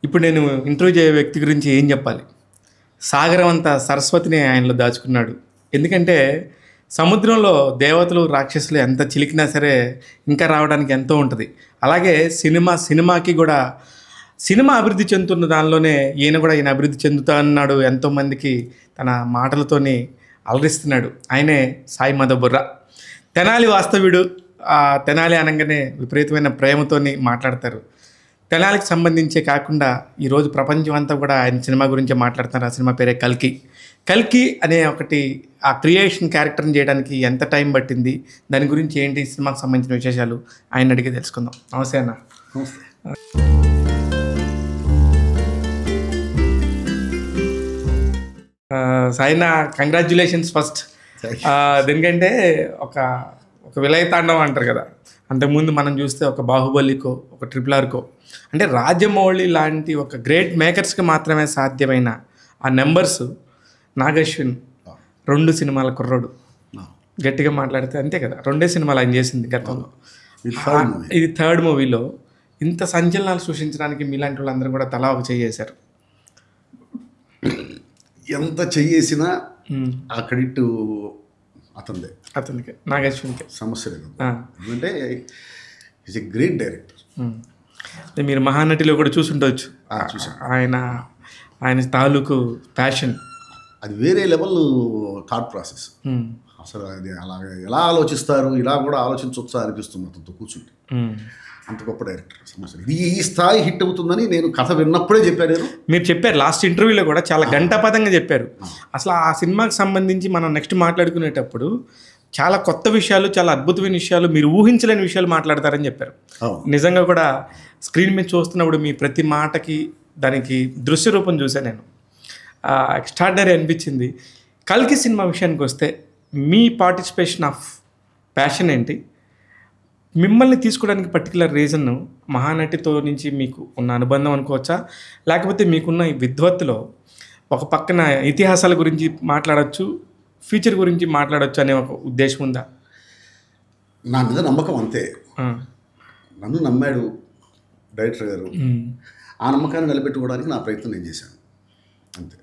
ఇప్పుడు నేను ఇంటర్వ్యూ చేసే వ్యక్తి గురించి ఏం చెప్పాలి? సాగరం అంతా సరస్వతిని ఆయనలో దాచుకున్నాడు. ఎందుకంటే సముద్రంలో దేవతలు రాక్షసులు ఎంత చిలికినా సరే ఇంకా రావడానికి ఎంతో ఉంటుంది. అలాగే సినిమాకి కూడా సినిమా అభివృద్ధి చెందుతున్న దానిలోనే ఈయన అభివృద్ధి చెందుతా అన్నాడు. ఎంతోమందికి తన మాటలతోని అలరిస్తున్నాడు. ఆయనే సాయి మాధవ్ బుర్రా. తెనాలి వాస్తవ్యుడు. తెనాలి అనగానే విపరీతమైన ప్రేమతోని మాట్లాడతారు. తెనాలికి సంబంధించే కాకుండా ఈరోజు ప్రపంచం అంతా కూడా ఆయన సినిమా గురించి మాట్లాడుతున్నారు. ఆ సినిమా పేరే కల్కి అనే ఒకటి ఆ క్రియేషన్ క్యారెక్టర్ని చేయడానికి ఎంత టైం పట్టింది, దాని గురించి ఏంటి, సినిమాకి సంబంధించిన విశేషాలు ఆయన అడిగి తెలుసుకుందాం. నమస్తే అన్న. సాయినా, కంగ్రాచ్యులేషన్స్ ఫస్ట్. ఎందుకంటే ఒక విలయతాండవం అంటారు కదా, అంతకుముందు మనం చూస్తే ఒక బాహుబలికో ఒక RRRకో అంటే రాజమౌళి లాంటి ఒక గ్రేట్ మేకర్స్కి మాత్రమే సాధ్యమైన ఆ నెంబర్స్ నాగశ్విన్ 2 సినిమాల కుర్రోడు. గట్టిగా మాట్లాడితే అంతే కదా, 2 సినిమాలు ఆయన చేసింది గతంలో. ఇది 3rd మూవీలో ఇంత సంచలనాలు సృష్టించడానికి మీలాంటి వాళ్ళందరూ కూడా తలా ఒక చేశారు. ఎంత చెయ్యేసినా ఆ క్రెడిట్ అతనికి నాగశ్విన్కి సమస్య లేదు. ఎందుకంటే ఈజ్ ఎ గ్రేట్ డైరెక్టర్. మీరు మహానటిలో కూడా చూసుండవచ్చు. ఆయన తాలూకు ప్యాషన్ అది వేరే లెవెల్ థాట్ ప్రాసెస్. అసలు అది అలాగే ఎలా ఆలోచిస్తారు, ఇలా కూడా ఆలోచించవచ్చా అనిపిస్తుంది అతనితో కూర్చుంటే. అంత గొప్ప డైరెక్టర్. సమస్య ఇది ఈ స్థాయి హిట్ అవుతుందని నేను కథ విన్నప్పుడే చెప్పాను. మీరు చెప్పారు లాస్ట్ ఇంటర్వ్యూలో కూడా, చాలా గంటాపదంగా చెప్పారు. అసలు ఆ సినిమాకి సంబంధించి మనం నెక్స్ట్ మాట్లాడుకునేటప్పుడు చాలా కొత్త విషయాలు, చాలా అద్భుతమైన విషయాలు, మీరు ఊహించలేని విషయాలు మాట్లాడతారని చెప్పారు. నిజంగా కూడా స్క్రీన్ మీద చూస్తున్నప్పుడు మీ ప్రతి మాటకి దానికి దృశ్య రూపం చూసాను నేను. ఎక్స్ట్రాడినరీ అనిపించింది. కల్కి సినిమా విషయానికి వస్తే మీ పార్టిసిపేషన్ ఆఫ్ ప్యాషన్ ఏంటి? మిమ్మల్ని తీసుకోవడానికి పర్టికులర్ రీజన్ మహానటితో నుంచి మీకు ఉన్న అనుబంధం అనుకోవచ్చా, లేకపోతే మీకున్న ఈ విద్వత్తులో ఒక పక్కన ఇతిహాసాల గురించి మాట్లాడచ్చు, ఫ్యూచర్ గురించి మాట్లాడచ్చు అనే ఒక ఉద్దేశం ఉందా? నా మీద నమ్మకం అంతే. నన్ను నమ్మాడు డైరెక్టర్ గారు. ఆ నమ్మకాన్ని నిలబెట్టుకోవడానికి నా ప్రయత్నం నేను చేశాను అంతే.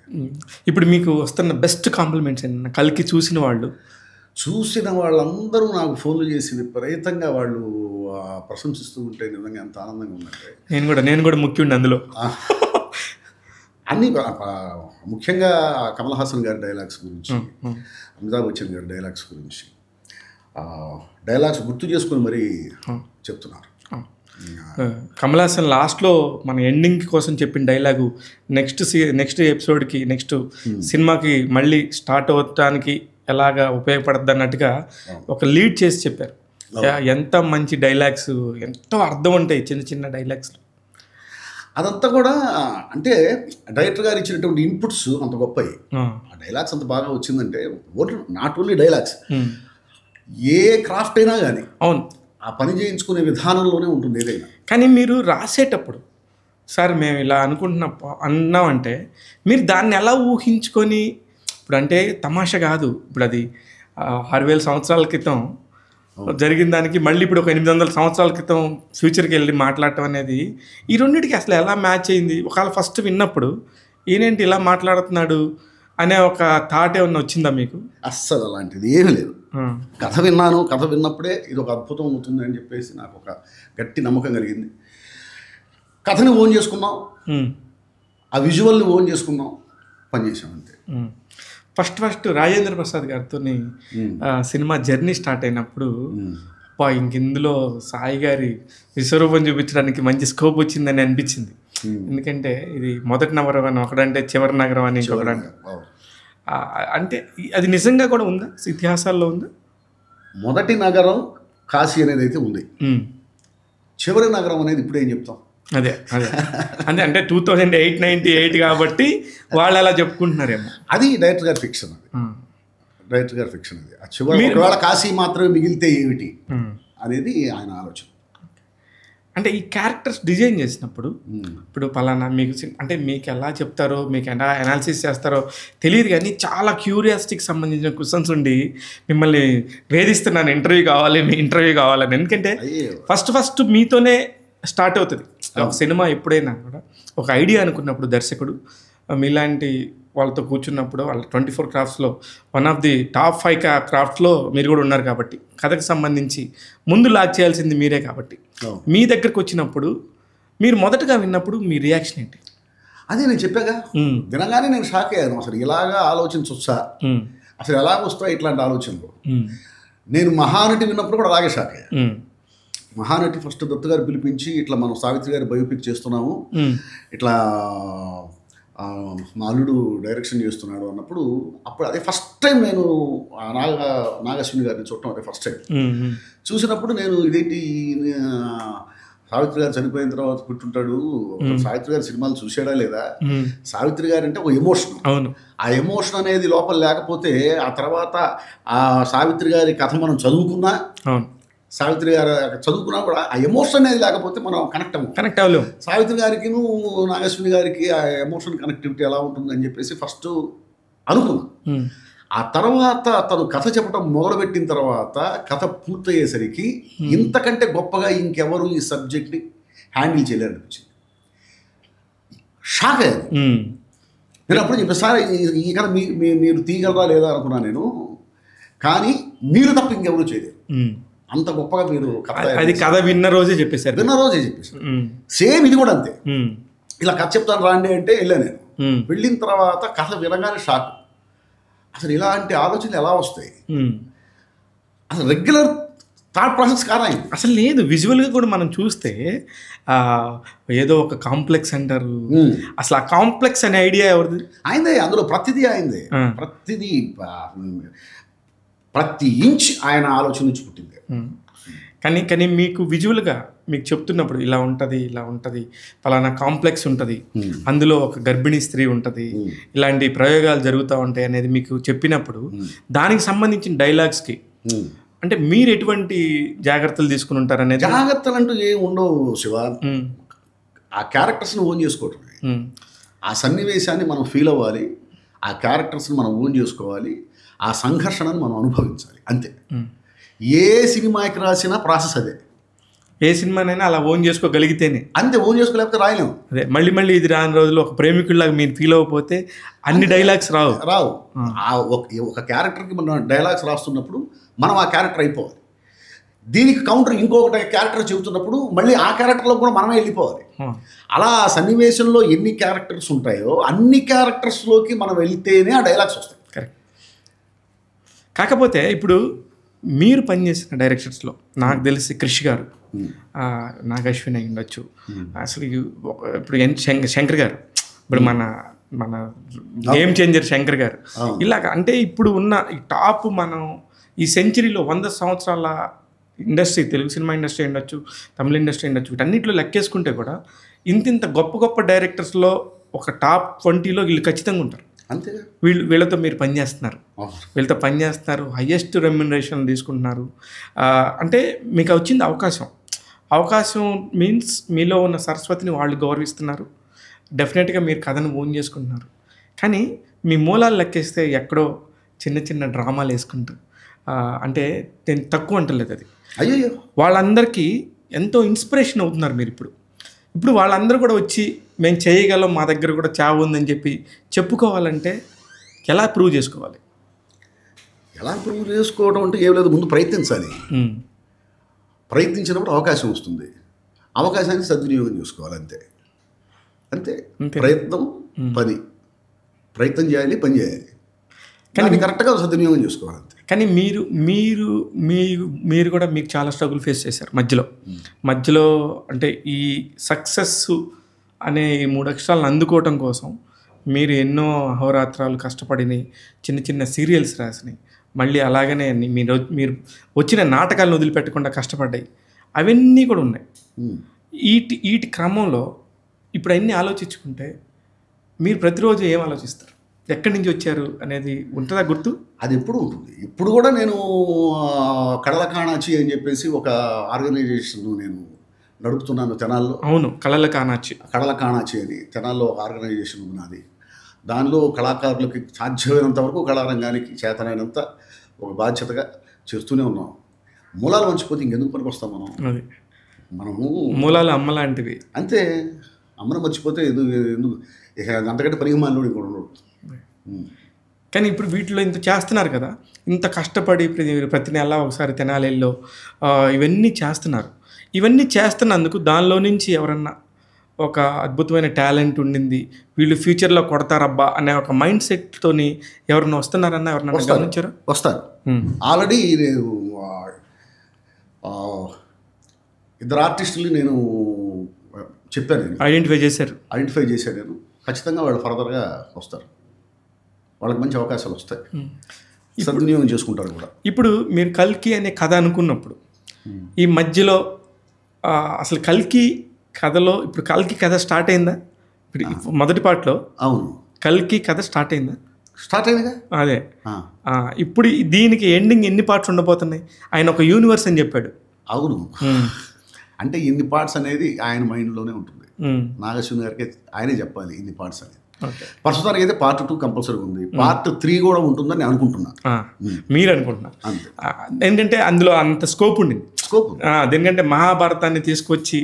ఇప్పుడు మీకు వస్తున్న బెస్ట్ కాంప్లిమెంట్స్ ఏంటన్నా? కల్కి చూసిన వాళ్ళందరూ నాకు ఫోన్లు చేసి విపరీతంగా వాళ్ళు ప్రశంసిస్తూ ఉంటే నిజంగా ఎంత ఆనందంగా ఉందంటే. నేను కూడా ముఖ్యుండి అందులో. అన్నీ ముఖ్యంగా కమల్ హాసన్ గారి డైలాగ్స్ గురించి, అమితాబ్ బచ్చన్ గారి డైలాగ్స్ గురించి, డైలాగ్స్ గుర్తు చేసుకుని మరీ చెప్తున్నారు. కమల్ హాసన్ లాస్ట్లో మన ఎండింగ్ కోసం చెప్పిన డైలాగు నెక్స్ట్ ఎపిసోడ్కి, నెక్స్ట్ సినిమాకి మళ్ళీ స్టార్ట్ అవడానికి ఎలాగా ఉపయోగపడుద్ది అన్నట్టుగా ఒక లీడ్ చేసి చెప్పారు. ఎంత మంచి డైలాగ్స్, ఎంతో అర్థం ఉంటాయి చిన్న చిన్న డైలాగ్స్. అదంతా కూడా అంటే డైరెక్టర్ గారు ఇచ్చినటువంటి ఇన్పుట్స్ అంత గొప్పవి. ఆ డైలాగ్స్ అంత బాగా వచ్చిందంటే not only dialogues, A craft అయినా కానీ అవును ఆ పని చేయించుకునే విధానంలోనే ఉంటుంది ఏదైనా. కానీ మీరు రాసేటప్పుడు సార్ మేము ఇలా అన్నామంటే మీరు దాన్ని ఎలా ఊహించుకొని, ఇప్పుడు అంటే తమాషా కాదు, ఇప్పుడు అది 6000 సంవత్సరాల క్రితం జరిగిన దానికి మళ్ళీ ఇప్పుడు ఒక 800 సంవత్సరాల క్రితం ఫ్యూచర్కి వెళ్ళి మాట్లాడటం అనేది ఈ రెండింటికి అసలు ఎలా మ్యాచ్ అయింది? ఒకవేళ ఫస్ట్ విన్నప్పుడు ఈయనేంటి ఇలా మాట్లాడుతున్నాడు అనే ఒక థాట్ ఏమన్నా వచ్చిందా మీకు? అస్సలు అలాంటిది ఏమీ లేదు. కథ విన్నప్పుడే ఇది ఒక అద్భుతం అవుతుంది అని చెప్పేసి నాకు ఒక గట్టి నమ్మకం కలిగింది. కథని ఓన్ చేసుకున్నాం, ఆ విజువల్ని ఓన్ చేసుకున్నాం, పనిచేసాం అంతే. ఫస్ట్ రాజేంద్ర ప్రసాద్ గారితో సినిమా జర్నీ స్టార్ట్ అయినప్పుడు ఇందులో సాయి గారి విశ్వరూపం చూపించడానికి మంచి స్కోప్ వచ్చిందని అనిపించింది. ఎందుకంటే ఇది మొదటి నగరం అని ఒకడంటే చివరి నగరం అని ఇంకొకడంటే, అంటే అది నిజంగా కూడా ఉందా, ఇతిహాసాల్లో ఉందా? మొదటి నగరం కాశీ అనేది అయితే ఉంది, చివరి నగరం అనేది ఇప్పుడు ఏం చెప్తాం. అదే అంటే 2098 కాబట్టి వాళ్ళు అలా చెప్పుకుంటున్నారేమో. అది డైరెక్టర్ గారి ఫిక్షన్. అది ఆ చివరి ఒకవేళ కాశీ మాత్రమే మిగిలితే ఏమిటి అనేది ఆయన ఆలోచన. అంటే ఈ క్యారెక్టర్స్ డిజైన్ చేసినప్పుడు ఇప్పుడు పలానా మీకు అంటే మీకు ఎలా చెప్తారో, మీకు ఎలా అనాలిసిస్ చేస్తారో తెలియదు, కానీ చాలా క్యూరియాసిటీకి సంబంధించిన క్వశ్చన్స్ ఉండి మిమ్మల్ని వేధిస్తున్నాను, ఇంటర్వ్యూ కావాలని. ఎందుకంటే ఫస్ట్ మీతోనే స్టార్ట్ అవుతుంది. ఒక సినిమా ఎప్పుడైనా కూడా ఒక ఐడియా అనుకున్నప్పుడు దర్శకుడు మీలాంటి వాళ్ళతో కూర్చున్నప్పుడు వాళ్ళ 24 క్రాఫ్ట్స్లో వన్ ఆఫ్ ది టాప్ 5 క్రాఫ్ట్స్లో మీరు కూడా ఉన్నారు కాబట్టి కథకు సంబంధించి ముందు లాక్ చేయాల్సింది మీరే కాబట్టి మీ దగ్గరకు వచ్చినప్పుడు మీరు మొదటగా విన్నప్పుడు మీ రియాక్షన్ ఏంటి? అదే నేను చెప్పాగా, వినగానే నేను షాక్ అయ్యాను. అసలు ఇలాగా ఆలోచించొచ్చా, అసలు ఎలా వస్తాయి ఇట్లాంటి ఆలోచనలు. నేను మహానటి విన్నప్పుడు కూడా అలాగే షాక్ అయ్యాను. మహానటి ఫస్ట్ దత్తు గారు పిలిపించి ఇట్లా మనం సావిత్రి గారి బయోపిక్ చేస్తున్నాము, ఇట్లా మా అల్లుడు డైరెక్షన్ చేస్తున్నాడు అన్నప్పుడు అప్పుడు అదే ఫస్ట్ టైం నేను నాగశ్విని గారిని చూడటం అదే ఫస్ట్ టైం. చూసినప్పుడు నేను ఇదేంటి సావిత్రి గారు చనిపోయిన తర్వాత పుట్టుంటాడు, సావిత్రి గారి సినిమాలు చూసాడా లేదా, సావిత్రి గారు అంటే ఒక ఎమోషన్, ఆ ఎమోషన్ అనేది లోపల లేకపోతే ఆ తర్వాత ఆ సావిత్రి గారి కథ మనం చదువుకున్నా, సావిత్రి గారు చదువుకున్నా కూడా ఆ ఎమోషన్ అనేది లేకపోతే మనం కనెక్ట్ అవ్వలేము. సావిత్రి గారికి నాగశ్విని గారికి ఆ ఎమోషన్ కనెక్టివిటీ ఎలా ఉంటుందని చెప్పేసి ఫస్ట్ అనుకున్నాను. ఆ తర్వాత తను కథ చెప్పడం మొదలుపెట్టిన తర్వాత కథ పూర్తయ్యేసరికి ఇంతకంటే గొప్పగా ఇంకెవరు ఈ సబ్జెక్ట్ని హ్యాండిల్ చేయలేరనిపించింది. షాక్ అయ్యాను నేను. అప్పుడు చెప్పి సార్ ఈ కథ మీరు తీయగలరా లేదా అనుకున్నాను నేను, కానీ మీరు తప్ప ఇంకెవరు చేయలేరు, అంత గొప్పగా మీరు కథ విన్న రోజే చెప్పేశారు. సేమ్ ఇది కూడా అంతే. ఇలా కథ చెప్తాను రాండి అంటే వెళ్ళాను నేను. వెళ్ళిన తర్వాత కథ వినగానే షాక్. అసలు ఇలాంటి ఆలోచనలు ఎలా వస్తాయి, అసలు రెగ్యులర్ థాట్ ప్రాసెస్ కాదా అసలు లేదు. విజువల్గా కూడా మనం చూస్తే ఏదో ఒక కాంప్లెక్స్ అంటారు, అసలు ఆ కాంప్లెక్స్ అనే ఐడియా ఎవరిది? అయిందే, అందులో ప్రతిదీ అయిందే, ప్రతి ఇంచ్ ఆయన ఆలోచన నుంచి పుట్టింది. కానీ మీకు విజువల్గా మీకు చెప్తున్నప్పుడు ఇలా ఉంటుంది ఫలానా కాంప్లెక్స్ ఉంటుంది, అందులో ఒక గర్భిణీ స్త్రీ ఉంటుంది, ఇలాంటి ప్రయోగాలు జరుగుతూ ఉంటాయి అనేది మీకు చెప్పినప్పుడు దానికి సంబంధించిన డైలాగ్స్కి అంటే మీరు ఎటువంటి జాగ్రత్తలు తీసుకుని ఉంటారు అనేది? జాగ్రత్తలు అంటూ ఏం ఉండవు శివ. ఆ క్యారెక్టర్స్ని ఓన్ చేసుకోవటమే, ఆ సన్నివేశాన్ని మనం ఫీల్ అవ్వాలి, ఆ క్యారెక్టర్స్ని మనం ఓన్ చేసుకోవాలి, ఆ సంఘర్షణను మనం అనుభవించాలి, అంతే. ఏ సినిమాకి రాసిన ప్రాసెస్ అదే. ఏ సినిమానైనా అలా ఓన్ చేసుకోగలిగితేనే అంతే, ఓన్ చేసుకోలేకపోతే రాయలేము. అదే మళ్ళీ ఇది రాని రోజుల్లో ఒక ప్రేమికుడిలాగా మీరు ఫీల్ అవ్వకపోతే అన్ని డైలాగ్స్ రావు. ఒక క్యారెక్టర్కి మనం డైలాగ్స్ రాస్తున్నప్పుడు మనం ఆ క్యారెక్టర్ అయిపోవాలి. దీనికి కౌంటర్ ఇంకొకటి క్యారెక్టర్ చెబుతున్నప్పుడు మళ్ళీ ఆ క్యారెక్టర్లో కూడా మనమే వెళ్ళిపోవాలి. అలా సన్నివేశంలో ఎన్ని క్యారెక్టర్స్ ఉంటాయో అన్ని క్యారెక్టర్స్లోకి మనం వెళ్తేనే ఆ డైలాగ్స్ వస్తాయి. కరెక్ట్. కాకపోతే ఇప్పుడు మీరు పనిచేసిన డైరెక్టర్స్లో నాకు తెలిసి క్రిష్ గారు, నాగశ్విని అయి ఉండొచ్చు, అసలు ఇప్పుడు శంకర్ గారు, ఇప్పుడు మన గేమ్ చేంజర్ శంకర్ గారు, ఇలాగ అంటే ఇప్పుడు ఉన్న ఈ టాప్ మనం ఈ సెంచరీలో 100 సంవత్సరాల ఇండస్ట్రీ, తెలుగు సినిమా ఇండస్ట్రీ ఉండొచ్చు, తమిళ ఇండస్ట్రీ ఉండొచ్చు, వీటన్నిటిలో లెక్కేసుకుంటే కూడా ఇంత గొప్ప డైరెక్టర్స్లో ఒక టాప్ 20లో వీళ్ళు ఖచ్చితంగా ఉంటారు. అంతేగా, వీళ్ళతో మీరు వీళ్ళతో పనిచేస్తున్నారు, హయ్యెస్ట్ రెమ్యునరేషన్ తీసుకుంటున్నారు. అంటే మీకు వచ్చింది అవకాశం మీన్స్ మీలో ఉన్న సరస్వతిని వాళ్ళు గౌరవిస్తున్నారు, డెఫినెట్గా మీరు కథను ఓన్ చేసుకుంటున్నారు. కానీ మీ మూలాలు లెక్కేస్తే ఎక్కడో చిన్న డ్రామాలు వేసుకుంటూ, అంటే నేను తక్కువ అంటలేదు, అది అయ్యో వాళ్ళందరికీ ఎంతో ఇన్స్పిరేషన్ అవుతున్నారు మీరు. ఇప్పుడు వాళ్ళందరూ కూడా వచ్చి మేము చేయగలం, మా దగ్గర కూడా చావు ఉందని చెప్పి చెప్పుకోవాలంటే ఎలా ప్రూవ్ చేసుకోవాలి? ఎలా ప్రూవ్ చేసుకోవడం అంటే ఏం లేదు, ముందు ప్రయత్నించాలి. ప్రయత్నించినప్పుడు అవకాశం వస్తుంది, అవకాశాన్ని సద్వినియోగం చేసుకోవాలి, అంతే. ప్రయత్నం ప్రయత్నం చేయాలి, పని చేయాలి, కానీ కరెక్ట్గా సద్వినియోగం చేసుకోవాలి, అంతే. కానీ మీరు కూడా మీకు చాలా స్ట్రగుల్ ఫేస్ చేశారు మధ్యలో అంటే ఈ సక్సెస్ అనే ఈ 3 అక్షరాలను అందుకోవటం కోసం మీరు ఎన్నో అహోరాత్రాలు కష్టపడినాయి, చిన్న సీరియల్స్ రాసినాయి, మళ్ళీ అలాగనే మీరు వచ్చిన నాటకాలను వదిలిపెట్టకుండా కష్టపడ్డాయి, అవన్నీ కూడా ఉన్నాయి. వీటి క్రమంలో ఇప్పుడు అన్నీ ఆలోచించుకుంటే మీరు ప్రతిరోజు ఏం ఆలోచిస్తారు? ఎక్కడి నుంచి వచ్చారు అనేది ఉంటుందా గుర్తు? అది ఎప్పుడు ఉంటుంది. ఇప్పుడు కూడా నేను కళల కాణాచి అని చెప్పేసి ఒక ఆర్గనైజేషన్ నేను నడుపుతున్నాను తెనాల్లో. అవును, కళల కాణాచి అని తెనాల్లో ఒక ఆర్గనైజేషన్ ఉన్నది. దానిలో కళాకారులకి సాధ్యమైనంత వరకు కళారంగానికి చేతనైనంత ఒక బాధ్యతగా చేస్తూనే ఉన్నాం. మూలాలు వంచిపోతే ఇంకెందుకు పనికి వస్తాం మనం? మనము మూలాలు అమ్మ లాంటివి. అంతే, అమ్మను మర్చిపోతే ఎందుకు ఇక అంతకంటే పరిగమానుడు ఇంకోటి ఉండడు. కానీ ఇప్పుడు వీటిలో ఇంత చేస్తున్నారు కదా, ఇంత కష్టపడి ప్రతి నెల ఒకసారి తెనాలిలో ఇవన్నీ చేస్తున్నారు. ఇవన్నీ చేస్తున్నందుకు దానిలో నుంచి ఎవరన్నా ఒక అద్భుతమైన టాలెంట్ ఉండింది, వీళ్ళు ఫ్యూచర్లో కొడతారబ్బా అనే ఒక మైండ్ సెట్తోని ఎవరన్నా వస్తున్నారన్నా ఎవరన్నా గమనించారు? వస్తారు. ఆల్రెడీ నేను ఇద్దరు ఆర్టిస్టులు నేను చెప్పాను, నేను ఐడెంటిఫై చేశాను. నేను ఖచ్చితంగా వాళ్ళు ఫర్దర్గా వస్తారు, వాళ్ళకి మంచి అవకాశాలు వస్తాయి, సద్వినియోగం చేసుకుంటారు కూడా. ఇప్పుడు మీరు కల్కి అనే కథ అనుకున్నప్పుడు ఈ మధ్యలో అసలు కల్కి కథలో ఇప్పుడు కల్కి కథ స్టార్ట్ అయిందా? ఇప్పుడు మొదటి పార్ట్లో అవును కల్కి కథ స్టార్ట్ అయిందిగా. అదే ఇప్పుడు దీనికి ఎండింగ్ ఎన్ని పార్ట్స్ ఉండబోతున్నాయి? ఆయన ఒక యూనివర్స్ అని చెప్పాడు. అవును, అంటే ఇన్ని పార్ట్స్ అనేది ఆయన మైండ్లోనే ఉంటుంది. నాగశ్విని గారికి ఆయనే చెప్పాలి ఇన్ని పార్ట్స్ అనేది. ప్రస్తుతానికి అయితే పార్ట్ 2 కంపల్సరీ ఉంది, పార్ట్ 3 కూడా ఉంటుందని అనుకుంటున్నా. మీరు అనుకుంటున్నారు? ఎందుకంటే అందులో అంత స్కోప్ ఉండింది. ఎందుకంటే మహాభారతాన్ని తీసుకొచ్చి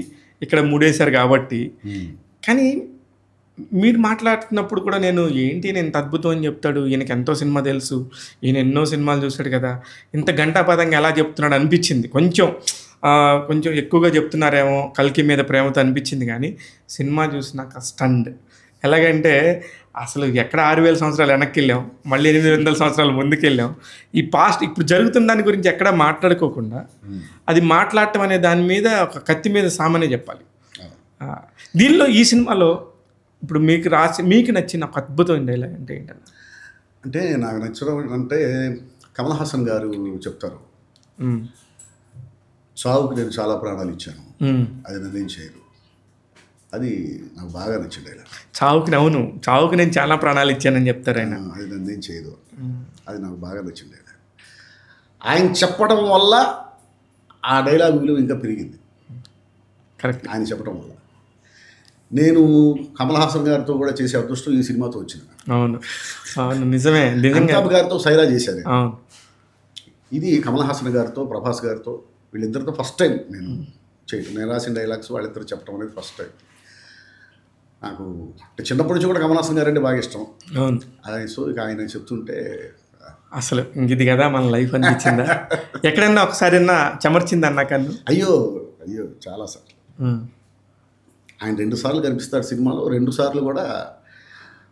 ఇక్కడ మూడేశారు కాబట్టి. కానీ మీరు మాట్లాడుతున్నప్పుడు కూడా నేను ఇంత అద్భుతం అని చెప్తాడు, ఈయనకి ఎంతో సినిమా తెలుసు, ఈయన ఎన్నో సినిమాలు చూశాడు కదా, ఇంత గంటాపదంగా ఎలా చెప్తున్నాడు అనిపించింది. కొంచెం ఎక్కువగా చెప్తున్నారేమో కల్కి మీద ప్రేమతో అనిపించింది. కానీ సినిమా చూసినాక స్టండ్. ఎలాగంటే అసలు ఎక్కడ 6000 సంవత్సరాలు వెనక్కి వెళ్ళాం, మళ్ళీ 800 సంవత్సరాలు ముందుకు వెళ్ళాం. ఈ పాస్ట్ ఇప్పుడు జరుగుతున్న దాని గురించి ఎక్కడ మాట్లాడుకోకుండా అది మాట్లాడటం అనే దాని మీద ఒక కత్తి మీద సామాన్య చెప్పాలి. దీనిలో ఈ సినిమాలో ఇప్పుడు మీకు నచ్చిన ఒక అద్భుతమైన డైలాగ్ అంటే ఏంటన్నా? అంటే నాకు నచ్చడం అంటే కమల్ హాసన్ గారు చెప్తారు, చావుకి నేను చాలా ప్రాణాలు ఇచ్చాను, అది నన్నేం చేయదు. అది నాకు బాగా నచ్చిన డైలాగ్. చావుకి నేను చాలా ప్రాణాలు ఇచ్చానని చెప్తారు ఆయన. అది నన్నేం చేయదు, అది నాకు బాగా నచ్చిన డైలాగ్. ఆయన చెప్పడం వల్ల ఆ డైలాగ్ విలువ ఇంకా పెరిగింది. కరెక్ట్, ఆయన చెప్పడం వల్ల. నేను కమల్ హాసన్ గారితో కూడా చేసే అదృష్టం ఈ సినిమాతో వచ్చింది. అవును, నిజమే. అమితాబ్ గారితో సైరా చేశాను. ఇది కమల్ హాసన్ గారితో, ప్రభాస్ గారితో, వీళ్ళిద్దరితో ఫస్ట్ టైం నేను చేయటం. నేను రాసిన డైలాగ్స్ వాళ్ళిద్దరు చెప్పడం అనేది ఫస్ట్ టైం. నాకు చిన్నప్పటి నుంచి కూడా కమల్ హాసన్ గారు అంటే బాగా ఇష్టం. సో ఇక ఆయన చెప్తుంటే అసలు ఇది కదా మన లైఫ్ అనిపించిందా? ఎక్కడన్నా ఒకసారి చెమర్చింది అన్నా కన్ను? అయ్యో చాలాసార్లు. ఆయన 2 సార్లు కనిపిస్తాడు సినిమాలో, 2 సార్లు కూడా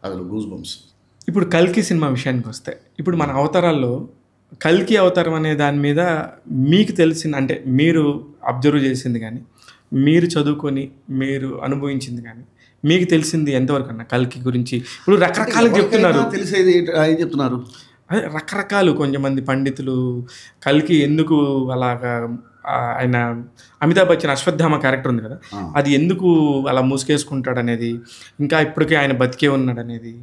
అసలు గూస్ బంప్స్. ఇప్పుడు కల్కి సినిమా విషయానికి వస్తే, ఇప్పుడు మన అవతారాల్లో కల్కి అవతారం అనే దాని మీద మీకు తెలిసిన, అంటే మీరు అబ్జర్వ్ చేసింది కానీ, మీరు చదువుకొని మీరు అనుభవించింది కానీ, మీకు తెలిసింది ఎంతవరకు అన్న కల్కి గురించి? ఇప్పుడు రకరకాలు చెప్తున్నారు, తెలిసేది ఏం చెప్తున్నారు, అదే రకరకాలు. కొంతమంది పండితులు కల్కి ఎందుకు అలాగా, ఆయన అమితాబ్ బచ్చన్ అశ్వత్థామ క్యారెక్టర్ ఉంది కదా, అది ఎందుకు అలా మూసుకేసుకుంటాడు అనేది, ఇంకా ఇప్పటికే ఆయన బతికే ఉన్నాడు అనేది,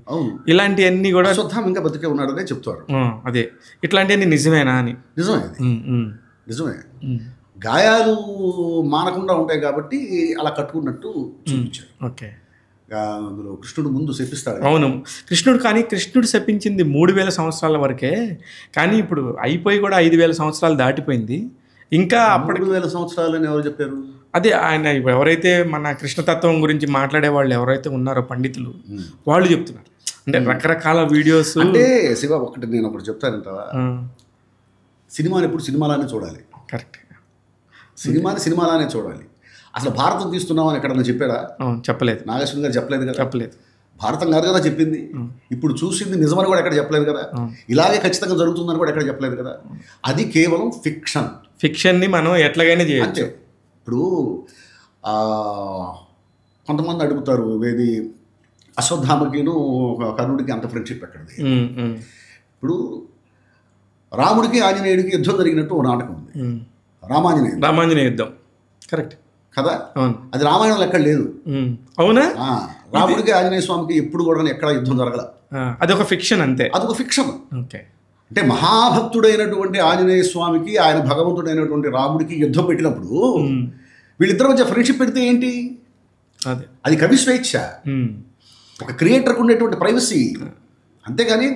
ఇలాంటివన్నీ కూడా అశ్వత్థామ ఇంకా బతికే ఉన్నాడనే చెప్తారు. అదే ఇట్లాంటివన్నీ నిజమేనా అని? నిజమే. గాయాలు మానకుండా ఉంటాయి కాబట్టి అలా కట్టుకున్నట్టు చూపించారు. ఓకే, అందులో కృష్ణుడు ముందు శపిస్తాడు. అవును, కృష్ణుడు శపించింది 3000 సంవత్సరాల వరకే, కానీ ఇప్పుడు అయిపోయి కూడా 5000 సంవత్సరాలు దాటిపోయింది. ఇంకా 3000 సంవత్సరాలు అని ఎవరు చెప్పారు? అదే ఆయన ఎవరైతే మన కృష్ణతత్వం గురించి మాట్లాడే వాళ్ళు ఎవరైతే ఉన్నారో పండితులు, వాళ్ళు చెప్తున్నారు. అంటే రకరకాల వీడియోస్. అంటే శివ నేను ఒకటి చెప్తానంటావా, సినిమాని ఎప్పుడు సినిమాలానే చూడాలి. కరెక్ట్, సినిమాలానే చూడాలి. అసలు భారతం తీస్తున్నామని ఎక్కడన్నా చెప్పాడా? చెప్పలేదు. నాగేశ్వర గారు చెప్పలేదు కదా. చెప్పలేదు. భారతం గారు కదా చెప్పింది. ఇప్పుడు చూసింది నిజమని కూడా ఎక్కడ చెప్పలేదు కదా. ఇలాగే ఖచ్చితంగా జరుగుతుందని కూడా ఎక్కడ చెప్పలేదు కదా. అది కేవలం ఫిక్షన్ని మనం ఎట్లాగైనా చేయొచ్చు. ఇప్పుడు కొంతమంది అడుగుతారు, ఏది అశ్వత్థామకిను కర్ణుడికి అంత ఫ్రెండ్షిప్ ఎక్కడిది. ఇప్పుడు రాముడికి ఆంజనేయుడికి యుద్ధం జరిగినట్టు ఒక నాటకం ఉంది, రామాంజనేయ యుద్ధం. కరెక్ట్ కదా. అది రామాయణంలో ఎక్కడ లేదు. అవునా? రాముడికి ఆంజనేయ స్వామికి ఎప్పుడు కూడా ఎక్కడ యుద్ధం జరగల. అదొక ఫిక్షన్, అంతే. అదొక ఫిక్షన్. అంటే మహాభక్తుడైనటువంటి ఆంజనేయ స్వామికి, ఆయన భగవంతుడైనటువంటి రాముడికి యుద్ధం పెట్టినప్పుడు వీళ్ళిద్దరి మధ్య ఫ్రెండ్షిప్ పెడితే ఏంటి? అది కవి స్వేచ్ఛ, ఒక క్రియేటర్కి ఉండేటువంటి ప్రైవసీ. అంతేగాని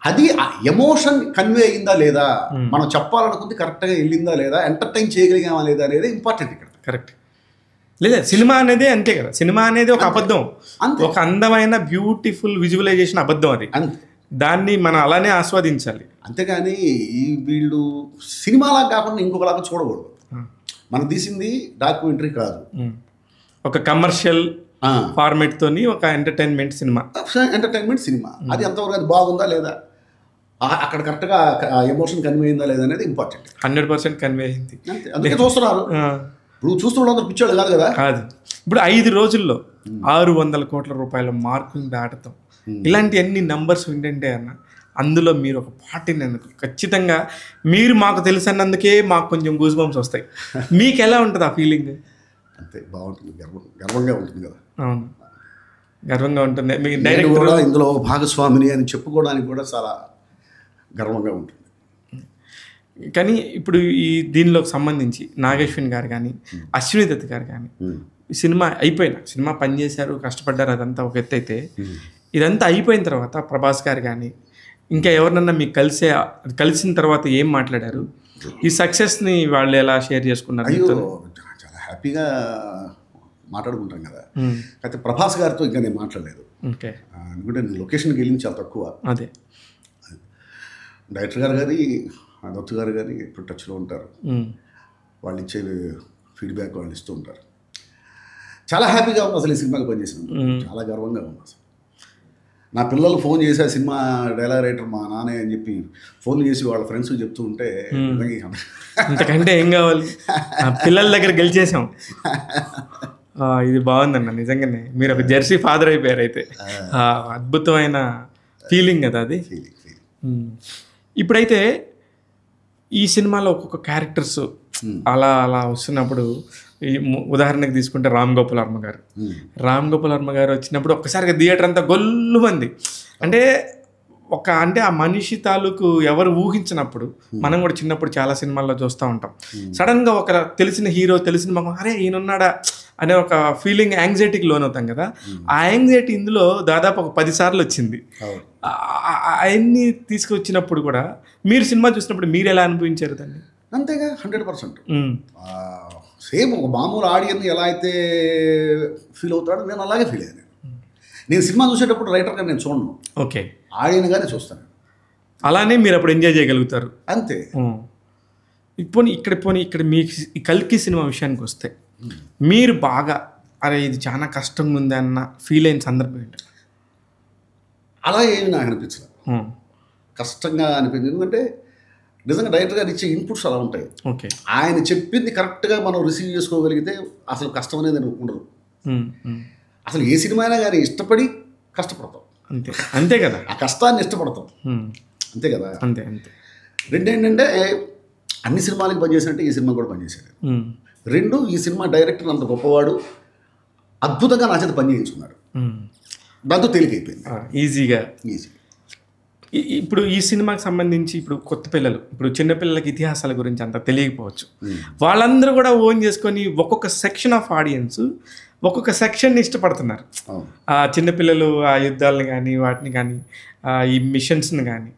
అది ఎమోషన్ కన్వే అయిందా లేదా, మనం చెప్పాలనుకుంది కరెక్ట్గా వెళ్ళిందా లేదా, ఎంటర్టైన్ చేయగలిగామా లేదా అనేది ఇంపార్టెంట్ ఇక్కడ. కరెక్ట్. లేదా సినిమా అనేది అంతే కదా, సినిమా అనేది ఒక అబద్ధం, ఒక అందమైన బ్యూటిఫుల్ విజువలైజేషన్ అబద్ధం అది, దాన్ని మనం అలానే ఆస్వాదించాలి. అంతేగాని వీళ్ళు సినిమాలా కాకుండా ఇంకొకలాగా చూడకూడదు. మనం తీసింది డాక్యుమెంటరీ కాదు, ఒక కమర్షియల్ ఫార్మేట్ తోని ఒక ఎంటర్టైన్మెంట్ సినిమా. అది ఎంతవరకు అది బాగుందా లేదా, అక్కడ కరెక్ట్గా ఎమోషన్ కన్వే అయిందా లేదా అనేది ఇంపార్టెంట్. 100% కన్వే అయింది. అందుకే చూస్తున్నారు. ఇప్పుడు చూస్తున్న పిచ్చాడు కాదు కదా. కాదు, ఇప్పుడు 5 రోజుల్లో 600 కోట్ల రూపాయల మార్కుని దాటతాం. ఇలాంటి అన్ని నంబర్స్ ఏంటంటే అన్న, అందులో మీరు ఒక పార్టీని అందుకు ఖచ్చితంగా మీరు మాకు తెలుసన్నందుకే మాకు కొంచెం గూస్ బంప్స్ వస్తాయి. మీకు ఎలా ఉంటుంది ఆ ఫీలింగ్? అంతే బాగుంటుంది, గర్వంగా ఉంటుంది కదా. అవును, గర్వంగా ఉంటుంది. మీకు డైరెక్ట్ కూడా ఇందులో భాగస్వామిని అని చెప్పుకోవడానికి కూడా చాలా గర్వంగా ఉంటుంది. కానీ ఇప్పుడు ఈ దీనిలోకి సంబంధించి నాగేశ్వన్ గారు కానీ అశ్విని దత్ గారు కానీ సినిమా అయిపోయిన సినిమా పనిచేశారు, కష్టపడ్డారు, అదంతా ఒక ఎత్తు అయితే, ఇదంతా అయిపోయిన తర్వాత ప్రభాస్ గారు కానీ ఇంకా ఎవరినన్నా మీకు కలిసిన తర్వాత ఏం మాట్లాడారు? ఈ సక్సెస్ని వాళ్ళు ఎలా షేర్ చేసుకున్నారు? చాలా హ్యాపీగా మాట్లాడుకుంటాం కదా. అయితే ప్రభాస్ గారితో ఇంకా నేను మాట్లాడలేదు. ఓకే. ఎందుకంటే నేను లొకేషన్కి వెళ్ళింది చాలా తక్కువ. అదే డైరెక్టర్ గారు కానీ దత్తు గారు కానీ ఎప్పుడు టచ్లో ఉంటారు. వాళ్ళు ఇచ్చే ఫీడ్బ్యాక్ వాళ్ళు ఇస్తూ ఉంటారు. చాలా హ్యాపీగా ఉంది అసలు ఈ సినిమాకి పనిచేసినందుకు. చాలా గర్వంగా ఉంది అసలు. నా పిల్లలు ఫోన్ చేసి ఆ సినిమా డైలాగ్ రైటర్ మా నానే అని చెప్పి ఫోన్ చేసి వాళ్ళ ఫ్రెండ్స్ చెప్తూ ఉంటే ఇంతకంటే ఏం కావాలి, పిల్లల దగ్గర గెలిచేసాం. ఇది బాగుందన్న, నిజంగానే మీరు ఒక జెర్సీ ఫాదర్ అయిపోయారు. అయితే అద్భుతమైన ఫీలింగ్ కదా అది. ఇప్పుడైతే ఈ సినిమాలో ఒక్కొక్క క్యారెక్టర్స్ అలా అలా వస్తున్నప్పుడు, ఈ ఉదాహరణకు తీసుకుంటే రామ్ గోపాల్ వర్మ గారు వచ్చినప్పుడు ఒక్కసారిగా థియేటర్ అంతా గొల్లుమంది. అంటే ఆ మనిషి తాలూకు ఎవరు ఊహించినప్పుడు, మనం కూడా చిన్నప్పుడు చాలా సినిమాల్లో చూస్తూ ఉంటాం, సడన్గా ఒక తెలిసిన హీరో, తెలిసిన మగం, అరే ఈయనున్నాడా అనే ఒక ఫీలింగ్, యాంగ్జైటీకి లోన్ అవుతాం కదా. ఆ యాంగ్జైటీ ఇందులో దాదాపు ఒక 10 సార్లు వచ్చింది. అవన్నీ తీసుకొచ్చినప్పుడు కూడా మీరు సినిమా చూసినప్పుడు మీరు ఎలా అనిపించారు దాన్ని? అంతేగా 100%. సేమ్ ఒక మామూలు ఆడియన్ ఎలా అయితే ఫీల్ అవుతాడో నేను అలాగే ఫీల్ అయ్యాను. నేను సినిమా చూసేటప్పుడు రైటర్గా నేను చూడను, ఓకే, ఆడియన్గానే చూస్తాను. అలానే మీరు అప్పుడు ఎంజాయ్ చేయగలుగుతారు. అంతే. ఇక్కడ మీ కల్కి సినిమా విషయానికి వస్తే, మీరు బాగా అరే ఇది చాలా కష్టంగా ఉంది అన్న ఫీల్ అయిన సందర్భం ఏంటి? అలా ఏమి నాకు అనిపించలేదు, కష్టంగా అనిపించింది. ఎందుకంటే నిజంగా డైరెక్టర్ గారు ఇచ్చే ఇన్పుట్స్ అలా ఉంటాయి. ఓకే, ఆయన చెప్పింది కరెక్ట్గా మనం రిసీవ్ చేసుకోగలిగితే అసలు కష్టం అనేది ఉండదు. అసలు ఏ సినిమా అయినా కానీ ఇష్టపడి కష్టపడతాం. అంతే కదా, ఆ కష్టాన్ని ఇష్టపడతాం. అంతే కదా. అంతే. రెండు ఏంటంటే అన్ని సినిమాలకి పనిచేసినట్టే ఈ సినిమా కూడా పనిచేశాడు. రెండు, ఈ సినిమా డైరెక్టర్ అంత గొప్పవాడు, అద్భుతంగా నా చేత పని చేయించుకున్నాడు. దాంతో తేలికైపోయింది, ఈజీగా. ఇప్పుడు ఈ సినిమాకి సంబంధించి ఇప్పుడు కొత్త పిల్లలు, ఇప్పుడు చిన్నపిల్లలకి ఇతిహాసాల గురించి అంత తెలియకపోవచ్చు, వాళ్ళందరూ కూడా ఓన్ చేసుకొని ఒక్కొక్క సెక్షన్ ఆఫ్ ఆడియన్స్ ఒక్కొక్క సెక్షన్ని ఇష్టపడుతున్నారు. చిన్నపిల్లలు ఆ యుద్ధాలను కానీ వాటిని కానీ ఈ మిషన్స్ని కానీ,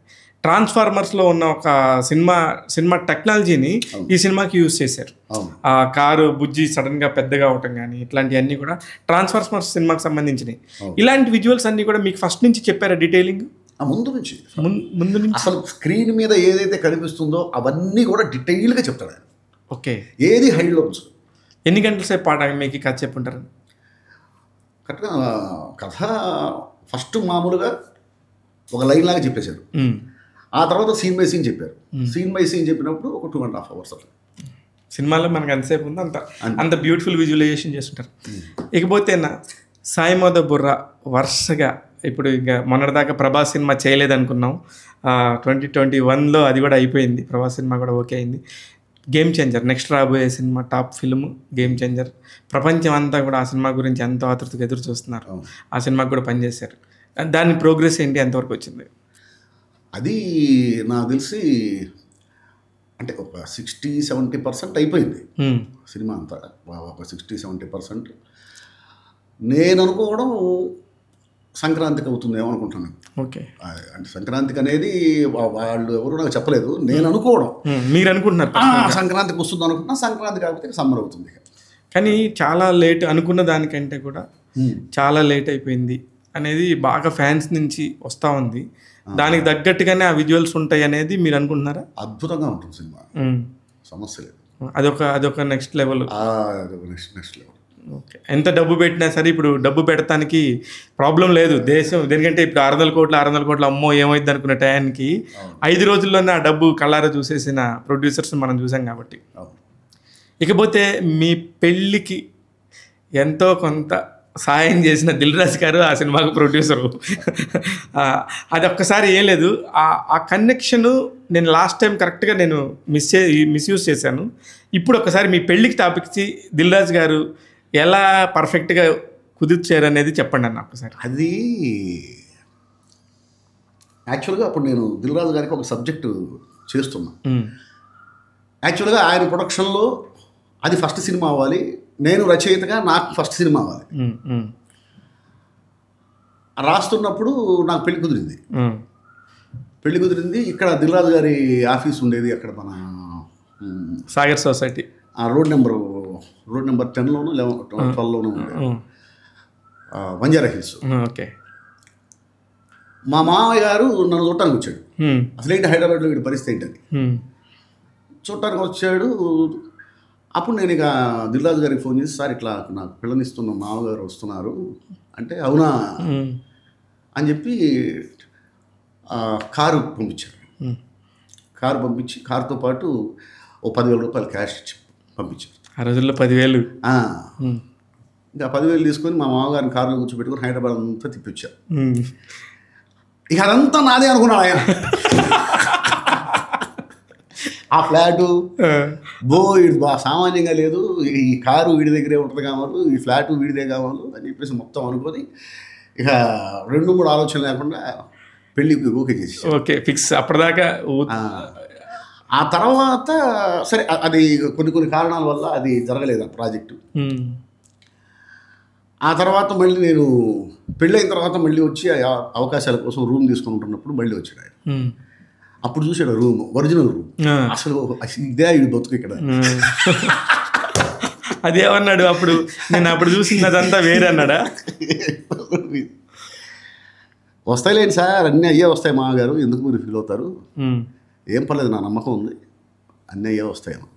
ట్రాన్స్ఫార్మర్స్లో ఉన్న ఒక సినిమా టెక్నాలజీని ఈ సినిమాకి యూజ్ చేశారు. ఆ కారు బుజ్జి సడన్గా పెద్దగా అవటం కానీ ఇట్లాంటివన్నీ కూడా ట్రాన్స్ఫార్మర్స్ సినిమాకి సంబంధించినవి. ఇలాంటి విజువల్స్ అన్నీ కూడా మీకు ఫస్ట్ నుంచి చెప్పారా డీటెయిలింగ్? ముందు నుంచి అసలు స్క్రీన్ మీద ఏదైతే కనిపిస్తుందో అవన్నీ కూడా డీటెయిల్గా చెప్తాడు ఆయన. ఓకే, ఏది హైడ్లో ఉంచు. ఎన్ని గంటల సేపు పాట మీకు కథ చెప్పుంటారు? కరెక్ట్గా కథ ఫస్ట్ మామూలుగా ఒక లైన్ లాగా చెప్పేశారు. ఆ తర్వాత సీన్ బై సీన్ చెప్పారు. సీన్ బై సీన్ చెప్పినప్పుడు ఒక 2.5 hours అట్లా. సినిమాలో మనకు ఎంతసేపు ఉందో అంత బ్యూటిఫుల్ విజువలైజేషన్ చేస్తుంటారు. ఇకపోతే సాయి మాధవ్ బుర్రా వరుసగా ఇప్పుడు ఇంకా మొన్నటిదాకా ప్రభాస్ సినిమా చేయలేదనుకున్నాం, 2021లో అది కూడా అయిపోయింది, ప్రభాస్ సినిమా కూడా ఓకే అయింది. గేమ్ చేంజర్ నెక్స్ట్ రాబోయే cinema, top film game changer. ప్రపంచం అంతా కూడా ఆ సినిమా గురించి ఎంతో ఆతృతగా ఎదురు చూస్తున్నారు. ఆ సినిమాకి కూడా పనిచేశారు. దాని ప్రోగ్రెస్ ఏంటి, ఎంతవరకు వచ్చింది? అది నాకు తెలిసి అంటే ఒక 60-70% అయిపోయింది సినిమా అంతా. ఒక 60-70% నేను అనుకోవడం సంక్రాంతికి అవుతుందేమో అనుకుంటున్నాను. ఓకే, అంటే సంక్రాంతికి అనేది వాళ్ళు ఎవరు నాకు చెప్పలేదు, నేను అనుకోవడం. మీరు అనుకుంటున్నారు సంక్రాంతికి వస్తుంది అనుకుంటున్నా. సంక్రాంతి కాకపోతే సమ్మర్ అవుతుంది. కానీ చాలా లేట్ అనుకున్న దానికంటే కూడా చాలా లేట్ అయిపోయింది అనేది బాగా ఫ్యాన్స్ నుంచి వస్తూ ఉంది. దానికి తగ్గట్టుగానే ఆ విజువల్స్ ఉంటాయి అనేది మీరు అనుకుంటున్నారా? అద్భుతంగా ఉంటుంది సినిమా, సమస్య లేదు. అదొక next level. Next level. Okay. ఎంత డబ్బు పెట్టినా సరే ఇప్పుడు డబ్బు పెడతానికి ప్రాబ్లం లేదు దేశం. ఎందుకంటే ఇప్పుడు 600 కోట్లు అమ్మో ఏమైంది అనుకున్న టయానికి 5 రోజుల్లోనే ఆ డబ్బు కళ్ళారా చూసేసిన ప్రొడ్యూసర్స్ మనం చూసాం కాబట్టి. ఇకపోతే మీ పెళ్ళికి ఎంతో కొంత సాయం చేసిన దిల్ రాజు గారు ఆ సినిమాకు ప్రొడ్యూసరు. అది ఒక్కసారి ఏం లేదు, ఆ కనెక్షను నేను లాస్ట్ టైం కరెక్ట్గా నేను మిస్యూజ్ చేశాను. ఇప్పుడు ఒకసారి మీ పెళ్ళికి టాపిక్స్ దిల్ రాజు గారు ఎలా పర్ఫెక్ట్గా కుదిర్చారు అనేది చెప్పండి అన్న ఒకసారి. అది యాక్చువల్గా అప్పుడు నేను దిల్ రాజు గారికి ఒక సబ్జెక్టు చేస్తున్నా. యాక్చువల్గా ఆయన ప్రొడక్షన్లో అది ఫస్ట్ సినిమా అవ్వాలి, నేను రచయితగా నాకు ఫస్ట్ సినిమా అవ్వాలి. రాస్తున్నప్పుడు నాకు పెళ్లి కుదిరింది. ఇక్కడ దిల్ రాజు గారి ఆఫీస్ ఉండేది అక్కడ మన సాగర్ సొసైటీ రోడ్ నెంబర్ 10లోను 12లోను బంజారా హిల్స్. ఓకే. మా మామయ్య గారు నన్ను చూడటానికి వచ్చాడు. అసలేంటి హైదరాబాద్లో వీడి పరిస్థితి ఏంటని చూడటానికి వచ్చాడు. అప్పుడు నేను ఇక దిల్ రాజు గారికి ఫోన్ చేసి, సార్ ఇట్లా నాకు పిల్లనిస్తున్న మామగారు వస్తున్నారు అంటే, అవునా అని చెప్పి కారు పంపించారు. కారు పంపించి కారుతో పాటు ఓ 10,000 రూపాయలు క్యాష్ ఇచ్చి పంపించారు. ఆ రోజుల్లో 10,000. ఇంకా 10,000 తీసుకొని మా మామగారిని కారులో కూర్చోబెట్టుకొని హైదరాబాద్ అంతా తిప్పించారు. ఇక అదంతా నాదే అనుకున్నాడు ఆయన. ఆ ఫ్లాటు ఇది సామాన్యంగా లేదు, ఈ కారు వీడి దగ్గరే ఉంటుంది కావాలి, ఈ ఫ్లాటు వీడిదే కావాలి అని చెప్పేసి మొత్తం అనుకొని ఇక 2-3 ఆలోచనలు లేకుండా పెళ్ళికి ఓకే చేసి ఓకే ఫిక్స్ అప్పటిదాకా. ఆ తర్వాత సరే అది కొన్ని కారణాల వల్ల అది జరగలేదు ఆ ప్రాజెక్టు. ఆ తర్వాత మళ్ళీ నేను పెళ్ళైన తర్వాత మళ్ళీ వచ్చి అవకాశాల కోసం రూమ్ తీసుకొని ఉంటున్నప్పుడు మళ్ళీ వచ్చాడు ఆయన. అప్పుడు చూసాడు రూమ్, ఒరిజినల్ రూమ్. అసలు ఇదే ఇది బతుకు ఇక్కడ. అదేమన్నాడు అప్పుడు? నేను అప్పుడు చూసినదంతా వేరే అన్నాడా? వస్తాయిలేండి సార్, అన్నీ అయ్యే వస్తాయి మామగారు, ఎందుకు మీరు ఫీల్ అవుతారు, ఏం పర్లేదు, నా నమ్మకం ఉంది, అన్నీ అయ్యే వస్తాయేమో.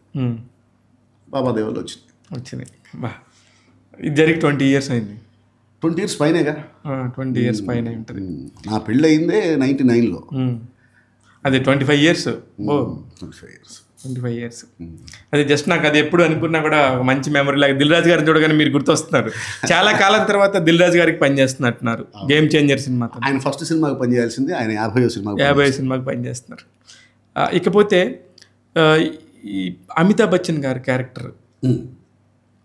బాబాదేవులు వచ్చింది. ఇది జరిగి 20 years అయింది. 20 years పైనేగా. 20 years పైన ఉంటుంది. నా పెళ్ళి అయిందే 99లో. అదే 25 years. 25 years. అది జస్ట్ నాకు అది ఎప్పుడు అనుకున్నా కూడా ఒక మంచి మెమరీ లాగా. దిల్ రాజు గారిని చూడగానే మీరు గుర్తొస్తున్నారు. చాలా కాలం తర్వాత దిల్ రాజు గారికి పనిచేస్తున్నట్టున్నారు గేమ్ చేంజర్ సినిమా. ఆయన ఫస్ట్ సినిమాకి పనిచేయాల్సింది, ఆయన 50వ సినిమాకి పనిచేస్తున్నారు. ఇకపోతే ఈ అమితాబ్ బచ్చన్ గారి క్యారెక్టర్,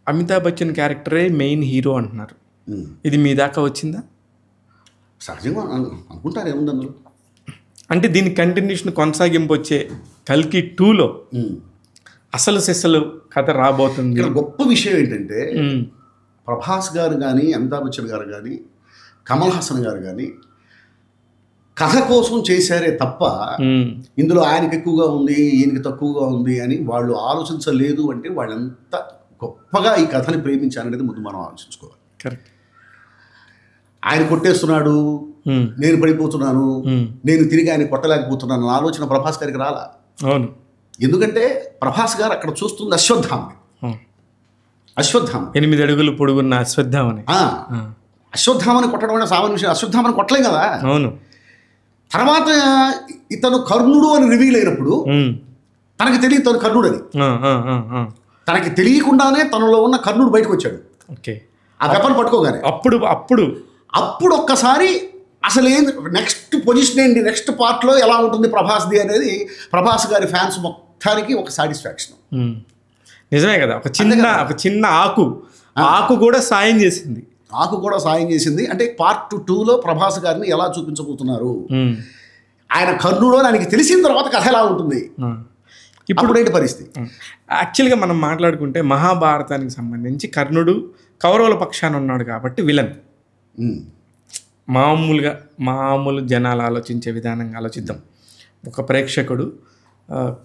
అమితాబ్ బచ్చన్ క్యారెక్టరే మెయిన్ హీరో అంటున్నారు. ఇది మీ దాకా వచ్చిందా? సహజంగా అనుకుంటారు, ఏముంది అందులో. అంటే దీని కంటిన్యూషన్ కొనసాగింపు వచ్చే కల్కి 2లో అసలు సెస్సలు కథ రాబోతుంది. ఇక్కడ గొప్ప విషయం ఏంటంటే ప్రభాస్ గారు కానీ, అమితాబ్ బచ్చన్ గారు కానీ, కమల్ హాసన్ గారు కానీ కథ కోసం చేశారే తప్ప ఇందులో ఆయనకి ఎక్కువగా ఉంది, ఈయనకి తక్కువగా ఉంది అని వాళ్ళు ఆలోచించలేదు. అంటే వాళ్ళంత గొప్పగా ఈ కథని ప్రేమించాలనేది ముందు మనం ఆలోచించుకోవాలి. కరెక్ట్. ఆయన కొట్టేస్తున్నాడు, నేను పడిపోతున్నాను, నేను తిరిగి ఆయన కొట్టలేకపోతున్నాను అన్న ఆలోచన ప్రభాస్ గారికి రాలా. అవును. ఎందుకంటే ప్రభాస్ గారు అక్కడ చూస్తుంది అశ్వత్థామని. 8 అడుగులు పొడుగున్న అశ్వత్థామని. అశ్వత్థామని కొట్టడం అంటే సామాన్య విషయం. అశ్వత్థామని కొట్టలేం కదా. అవును. తర్వాత ఇతను కర్ణుడు అని రివీల్ అయినప్పుడు తనకి తెలియదు తను కర్ణుడు అని. తనకి తెలియకుండానే తనలో ఉన్న కర్ణుడు బయటకు వచ్చాడు. ఓకే. ఆ వెపన్ పట్టుకోగానే అప్పుడు ఒక్కసారి అసలు ఏంది నెక్స్ట్ పొజిషన్ ఏంటి, నెక్స్ట్ పార్ట్లో ఎలా ఉంటుంది ప్రభాస్ది అనేది ప్రభాస్ గారి ఫ్యాన్స్ మొత్తానికి ఒక సాటిస్ఫాక్షన్. నిజమే కదా. ఒక చిన్న ఆకు కూడా సాయం చేసింది. అంటే పార్ట్ 2లో ప్రభాస్ గారిని ఎలా చూపించబోతున్నారు, ఆయన కర్ణుడు అని ఆయనకి తెలిసిన తర్వాత కథ ఎలా ఉంటుంది, ఇప్పుడు ఏంటి పరిస్థితి. యాక్చువల్గా మనం మాట్లాడుకుంటే మహాభారతానికి సంబంధించి కర్ణుడు కౌరవుల పక్షాన ఉన్నాడు కాబట్టి విలన్. మామూలు జనాలు ఆలోచించే విధానంగా ఆలోచిద్దాం. ఒక ప్రేక్షకుడు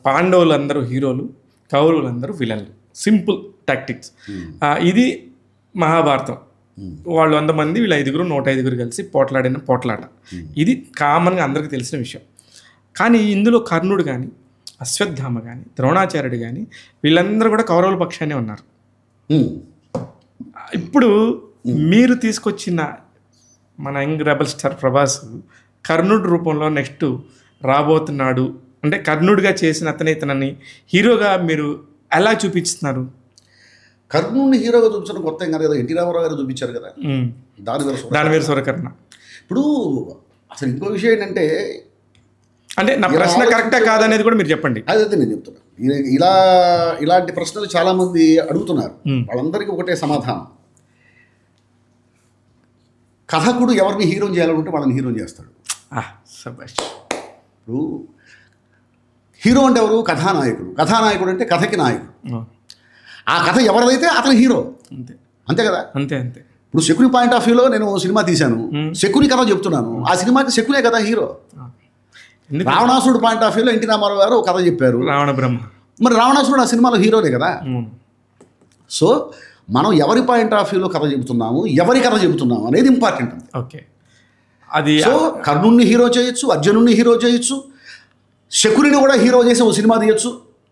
పాండవులందరూ హీరోలు, కౌరవులందరూ విలన్లు. Simple tactics. ఇది మహాభారతం. వాళ్ళు 100 మంది, వీళ్ళు 5గురు 105 కలిసి పోట్లాడిన పోట్లాట. ఇది కామన్గా అందరికీ తెలిసిన విషయం. కానీ ఇందులో కర్ణుడు కానీ, అశ్వత్థామ కానీ, ద్రోణాచార్యుడు కానీ వీళ్ళందరూ కూడా కౌరవుల పక్షానే ఉన్నారు. ఇప్పుడు మీరు తీసుకొచ్చిన మన యంగ్ రెబల్ స్టార్ ప్రభాస్ కర్ణుడి రూపంలో నెక్స్ట్ రాబోతున్నాడు అంటే కర్ణుడిగా చేసిన ఇతనని హీరోగా మీరు ఎలా చూపిస్తున్నారు? కర్ణుడిని హీరోగా చూపించడం కొత్త ఏం కాదు కదా, ఎన్టీ రామారావు గారు చూపించారు కదా దానివీర సూరకర్ణ. ఇప్పుడు అసలు ఇంకో విషయం ఏంటంటే, అంటే నా ప్రశ్న కరెక్టా కాదనేది కూడా మీరు చెప్పండి. అదే నేను చెప్తున్నా. ఇలాంటి ప్రశ్నలు చాలామంది అడుగుతున్నారు. వాళ్ళందరికీ ఒకటే సమాధానం, కథకుడు ఎవరిని హీరో చేయాలనుకుంటే వాళ్ళని హీరో చేస్తాడు. ఇప్పుడు హీరో అంటే ఎవరు? కథానాయకుడు. కథానాయకుడు అంటే కథకి నాయకుడు. ఆ కథ ఎవరిదైతే అతను హీరో. అంతే కదా? అంతే అంతే. ఇప్పుడు శకుని పాయింట్ ఆఫ్ వ్యూలో నేను సినిమా తీశాను, శకుని కథ చెప్తున్నాను, ఆ సినిమాకి శకునే కదా హీరో. రావణాసురుడు పాయింట్ ఆఫ్ వ్యూలో ఎన్టీ రామారావు గారు కథ చెప్పారు, రావణ బ్రహ్మ. మరి రావణాసురుడు ఆ సినిమాలో హీరోనే కదా. సో మనం ఎవరి పాయింట్ ఆఫ్ వ్యూలో కథ చెబుతున్నాము, ఎవరి కథ చెబుతున్నాము అనేది ఇంపార్టెంట్. ఓకే, అది సో కర్ణుడిని హీరో చేయొచ్చు, అర్జునుడిని హీరో చేయొచ్చు, శకునిని కూడా హీరో చేసి ఓ సినిమా తీయచ్చు.